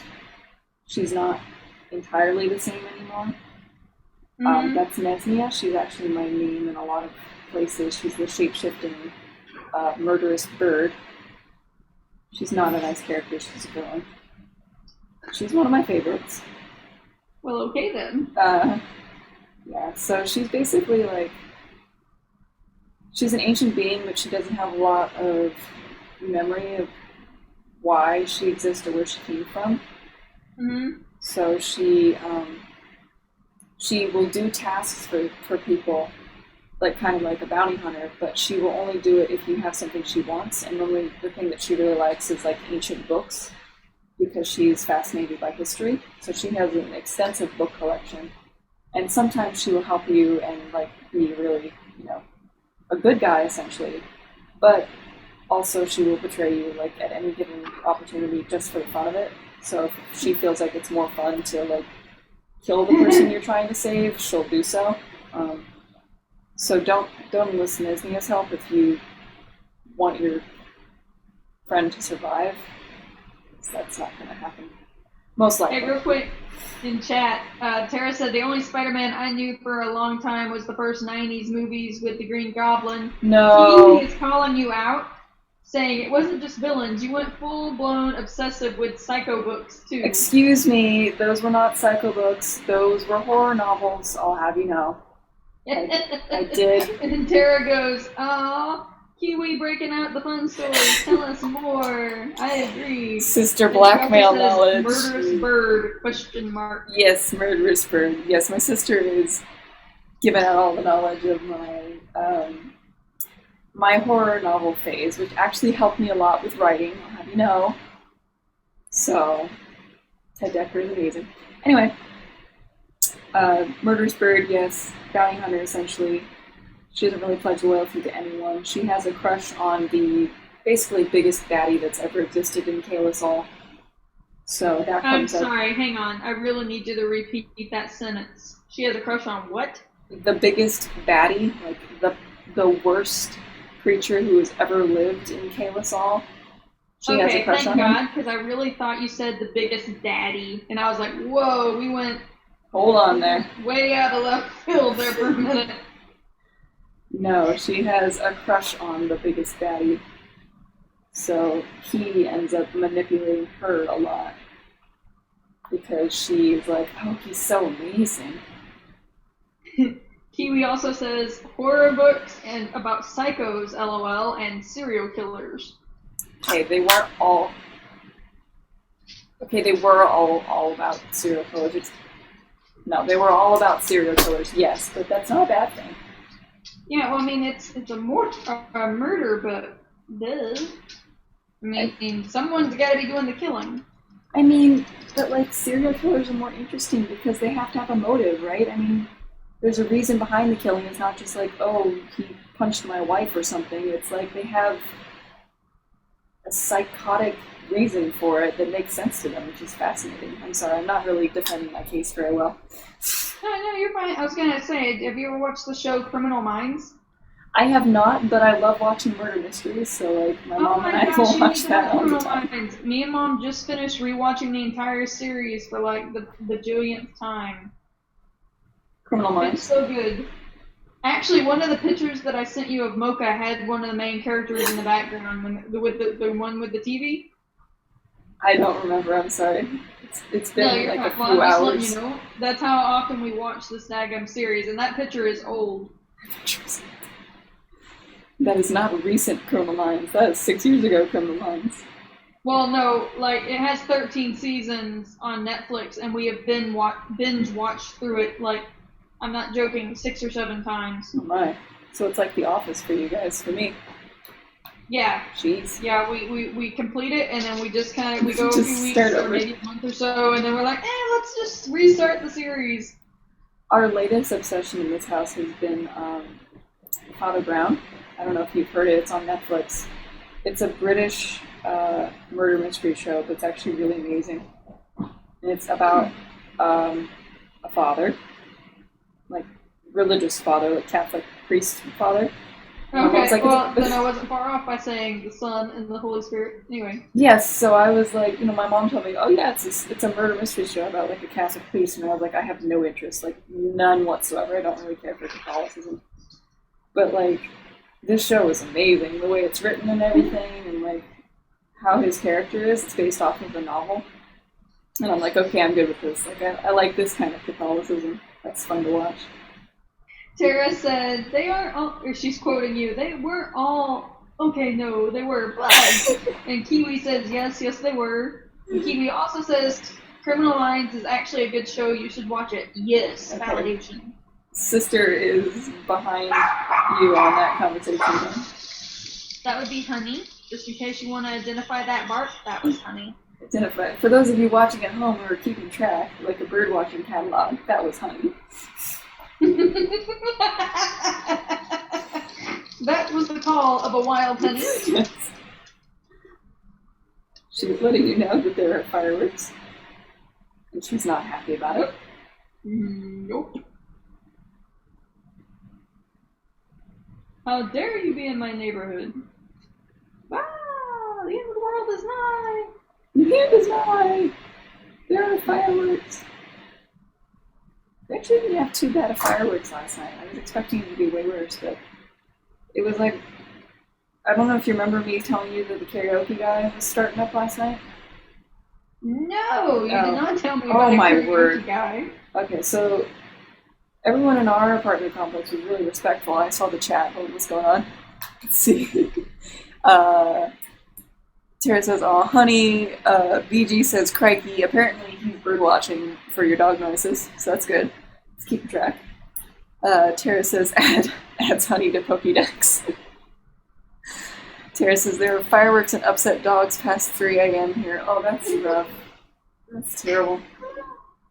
[SPEAKER 2] She's not entirely the same anymore. That's Nesmia. She's actually my name in a lot of places. She's the shape-shifting murderous bird. She's not a nice character. She's a villain. She's one of my favorites.
[SPEAKER 1] Well, okay then.
[SPEAKER 2] Yeah, so she's basically like, she's an ancient being, but she doesn't have a lot of memory of why she exists or where she came from. So she will do tasks for people, like kind of like a bounty hunter, but she will only do it if you have something she wants. And normally the thing that she really likes is like ancient books because she's fascinated by history. So she has an extensive book collection. And sometimes she will help you and like be really, a good guy essentially. But also she will betray you like at any given opportunity just for the fun of it. So if she feels like it's more fun to like kill the person you're trying to save, she'll do so. So don't enlist Nesnia's help if you want your friend to survive. That's not going to happen. Most likely.
[SPEAKER 1] Hey, real quick, in chat, Tara said the only Spider-Man I knew for a long time was the first 90s movies with the Green Goblin.
[SPEAKER 2] No.
[SPEAKER 1] He is calling you out, saying it wasn't just villains. You went full-blown obsessive with psycho books, too.
[SPEAKER 2] Excuse me, those were not psycho books. Those were horror novels, I'll have you know. I did.
[SPEAKER 1] And then Tara goes, "Aw, Kiwi breaking out the fun stories. Tell us more." I agree.
[SPEAKER 2] Sister blackmail
[SPEAKER 1] says,
[SPEAKER 2] knowledge.
[SPEAKER 1] Murderous bird, question mark.
[SPEAKER 2] Yes, murderous bird. Yes, my sister is giving out all the knowledge of my horror novel phase, which actually helped me a lot with writing, I'll have you know. So, Ted Decker is amazing. Anyway, murderous bird, yes, bounty hunter essentially. She doesn't really pledge loyalty to anyone. She has a crush on the basically biggest baddie that's ever existed in Kalasol. So that comes
[SPEAKER 1] I'm sorry, hang on. I really need you to repeat that sentence. She has a crush on what?
[SPEAKER 2] The biggest baddie, like the worst creature who has ever lived in Kalasol. She has a crush on him.
[SPEAKER 1] Thank God, because I really thought you said the biggest daddy, and I was like, whoa, we went
[SPEAKER 2] Hold on there.
[SPEAKER 1] way out of left field there for a minute.
[SPEAKER 2] No, she has a crush on the biggest baddie. So he ends up manipulating her a lot. Because she's like, oh, he's so amazing.
[SPEAKER 1] Kiwi also says horror books and about psychos, lol, and serial killers.
[SPEAKER 2] Okay, they weren't all... Okay, they were all about serial killers. No, they were all about serial killers, yes, but that's not a bad thing.
[SPEAKER 1] Yeah, well, I mean, it's a murder book. Duh. I mean, someone's got to be doing the killing.
[SPEAKER 2] I mean, but like serial killers are more interesting because they have to have a motive, right? I mean, there's a reason behind the killing. It's not just like, oh, he punched my wife or something. It's like they have a psychotic reason for it that makes sense to them, which is fascinating. I'm sorry, I'm not really defending my case very well.
[SPEAKER 1] No, you're fine. I was gonna say, have you ever watched the show Criminal Minds?
[SPEAKER 2] I have not, but I love watching murder mysteries, so like my mom and I will watch that all the time.
[SPEAKER 1] Minds. Me and Mom just finished rewatching the entire series for like the bajillionth time.
[SPEAKER 2] Criminal Minds.
[SPEAKER 1] It's so good. Actually, one of the pictures that I sent you of Mocha had one of the main characters in the background with the one with the TV.
[SPEAKER 2] I don't remember, I'm sorry. It's been like a few
[SPEAKER 1] I'm just
[SPEAKER 2] hours.
[SPEAKER 1] letting you know. That's how often we watch this daggum series, and that picture is old.
[SPEAKER 2] That is not recent Criminal Minds. That is 6 years ago Criminal Minds.
[SPEAKER 1] Well, no, like, it has 13 seasons on Netflix, and we have binge watched through it, like, I'm not joking, 6 or 7 times.
[SPEAKER 2] Oh my. So it's like The Office for you guys, for me.
[SPEAKER 1] Yeah.
[SPEAKER 2] Jeez.
[SPEAKER 1] Yeah, we complete it, and then we just kind of, we go a few weeks or maybe a month or so, and then we're like, let's just restart the series.
[SPEAKER 2] Our latest obsession in this house has been Father Brown. I don't know if you've heard it. It's on Netflix. It's a British murder mystery show, but it's actually really amazing. And it's about a father, like religious father, like Catholic priest father.
[SPEAKER 1] Okay, like, well, then I wasn't far off by saying the Son and the Holy Spirit. Anyway.
[SPEAKER 2] Yes, so I was like, my mom told me, oh yeah, it's a murder mystery show about like a Catholic priest, and I was like, I have no interest, like none whatsoever. I don't really care for Catholicism. But like, this show is amazing, the way it's written and everything, and like how his character is. It's based off of a novel, and I'm like, okay, I'm good with this. Like, I like this kind of Catholicism. That's fun to watch.
[SPEAKER 1] Tara said, they aren't all, or she's quoting you, they weren't all, okay, no, they were black. And Kiwi says, yes, they were. And Kiwi also says, Criminal Minds is actually a good show, you should watch it. Yes, okay. Validation.
[SPEAKER 2] Sister is behind you on that conversation.
[SPEAKER 1] That would be Honey. Just in case you want to identify that bark, that was Honey.
[SPEAKER 2] Identify. For those of you watching at home who are keeping track, like a bird watching catalog, that was Honey.
[SPEAKER 1] That was the call of a wild honey.
[SPEAKER 2] Yes. She was letting you know that there are fireworks. And she's not happy about it.
[SPEAKER 1] Nope. How dare you be in my neighborhood? Ah, the end of the world is nigh.
[SPEAKER 2] The end is nigh. There are fireworks. We actually didn't have too bad of fireworks last night. I was expecting it to be way worse, but it was like, I don't know if you remember me telling you that the karaoke guy was starting up last night?
[SPEAKER 1] No, you did not tell me about
[SPEAKER 2] Oh
[SPEAKER 1] a
[SPEAKER 2] my
[SPEAKER 1] karaoke
[SPEAKER 2] word.
[SPEAKER 1] guy.
[SPEAKER 2] Okay, so everyone in our apartment complex was really respectful. I saw the chat, what was going on. Let's see. Tara says, "Oh, honey." BG says, "Crikey." Apparently, he's bird watching for your dog noises, so that's good. Let's keep track. Tara says, adds honey to Pokédex. Tara says, "There are fireworks and upset dogs past 3 a.m. here." Oh, that's rough. That's terrible.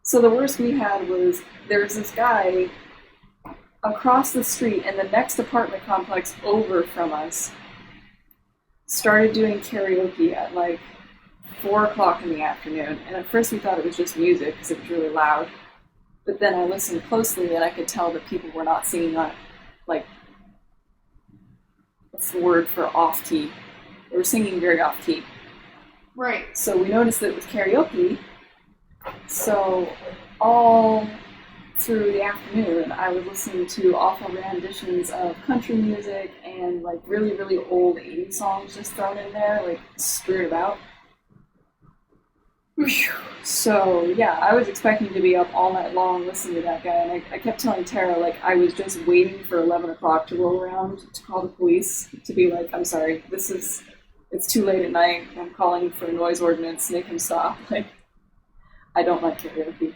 [SPEAKER 2] So the worst we had was there was this guy across the street in the next apartment complex over from us started doing karaoke at like 4 o'clock in the afternoon. And at first we thought it was just music because it was really loud. But then I listened closely and I could tell that people were not singing on, like, what's the word for off-key? They were singing very off-key.
[SPEAKER 1] Right.
[SPEAKER 2] So we noticed that it was karaoke. So all through the afternoon, I was listening to awful renditions of country music and like really, really old 80s songs just thrown in there, like screwed about. So yeah, I was expecting to be up all night long listening to that guy, and I kept telling Tara like I was just waiting for 11 o'clock to roll around to call the police to be like, "I'm sorry, it's too late at night. I'm calling for a noise ordinance. Make him stop." Like, I don't like karaoke.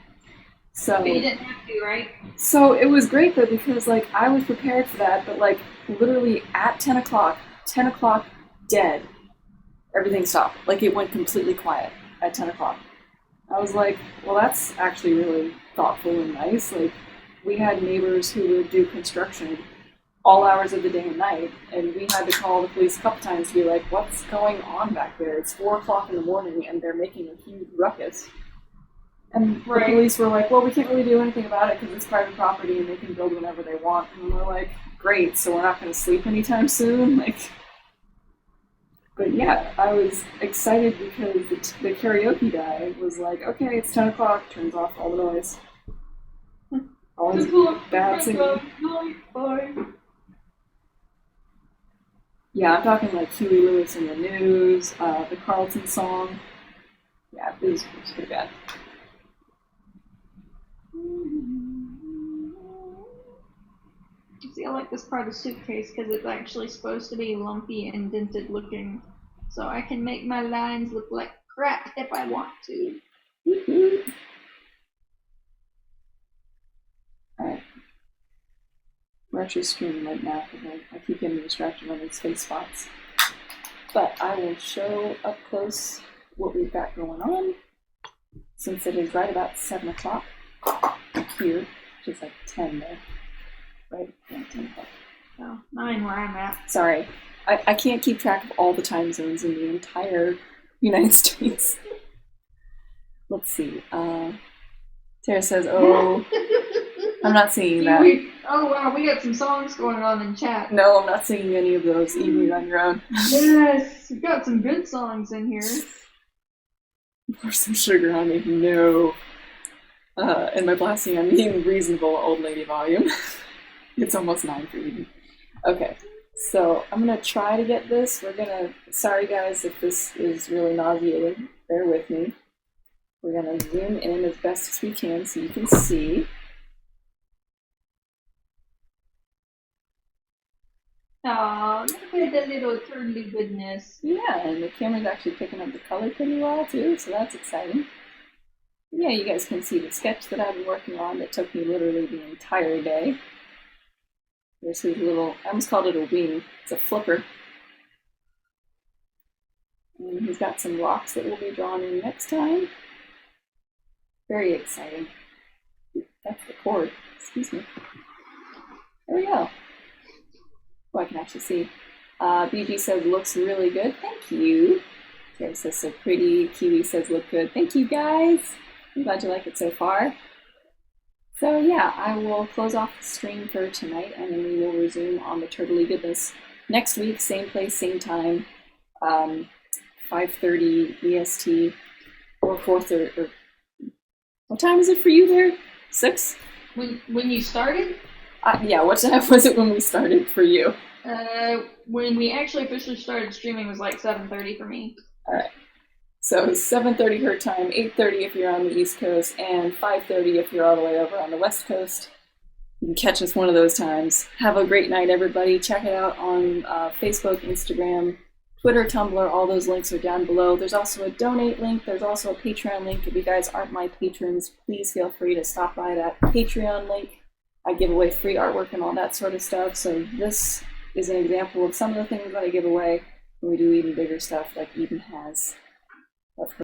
[SPEAKER 2] So,
[SPEAKER 1] but you didn't have to, right?
[SPEAKER 2] So it was great though because like I was prepared for that, but like literally at 10 o'clock, dead, everything stopped. Like it went completely quiet at 10 o'clock. I was like, well, that's actually really thoughtful and nice. Like we had neighbors who would do construction all hours of the day and night, and we had to call the police a couple times to be like, what's going on back there? It's 4 o'clock in the morning and they're making a huge ruckus. And the police were like, well, we can't really do anything about it because it's private property and they can build whenever they want. And we're like, great, so we're not going to sleep anytime soon? Like, but yeah, I was excited because the karaoke guy was like, okay, it's 10 o'clock, turns off all the noise. All his bad singing. Yeah, I'm talking like Huey Lewis in the News, the Carlton song. Yeah, it was pretty bad.
[SPEAKER 1] See, I like this part of the suitcase because it's actually supposed to be lumpy and dented looking, so I can make my lines look like crap if I want to.
[SPEAKER 2] Alright. We're actually streaming right now because I keep getting distracted on these face spots. But I will show up close what we've got going on since it is right about 7 o'clock here, which is like 10 there. Right? Yeah, 10 o'clock.
[SPEAKER 1] Oh, 9 where I'm at.
[SPEAKER 2] Sorry. I can't keep track of all the time zones in the entire United States. Let's see. Tara says, oh, I'm not singing that.
[SPEAKER 1] Oh, wow, we got some songs going on in chat.
[SPEAKER 2] No, I'm not singing any of those. Evening on your own.
[SPEAKER 1] Yes, we've got some good songs in here.
[SPEAKER 2] Pour some sugar on me. No. And by blasting, I mean reasonable old lady volume. It's almost 9 for evening. Okay, so I'm gonna try to get this. Sorry guys if this is really nauseating. Bear with me. We're gonna zoom in as best as we can so you can see.
[SPEAKER 1] Oh, look at the little turly goodness.
[SPEAKER 2] Yeah, and the camera's actually picking up the color pretty well too, so that's exciting. Yeah, you guys can see the sketch that I've been working on that took me literally the entire day. There's his little, I almost called it a wing. It's a flipper. And he's got some rocks that will be drawn in next time. Very exciting. That's the cord. Excuse me. There we go. Oh, I can actually see. BG says looks really good. Thank you. Jerry says so pretty. Kiwi says look good. Thank you guys. I'm glad you like it so far. So yeah, I will close off the stream for tonight, and then we will resume on the Turtley Goodness next week, same place, same time, 5:30 EST or 4:30. Or what time is it for you there? 6?
[SPEAKER 1] When you started?
[SPEAKER 2] Yeah. What time was it when we started for you?
[SPEAKER 1] When we actually officially started streaming was like 7:30 for me.
[SPEAKER 2] All right. So 7:30 her time, 8:30 if you're on the East Coast, and 5:30 if you're all the way over on the West Coast. You can catch us one of those times. Have a great night, everybody. Check it out on Facebook, Instagram, Twitter, Tumblr. All those links are down below. There's also a donate link. There's also a Patreon link. If you guys aren't my patrons, please feel free to stop by that Patreon link. I give away free artwork and all that sort of stuff. So this is an example of some of the things that I give away when we do even bigger stuff like Eden has of her.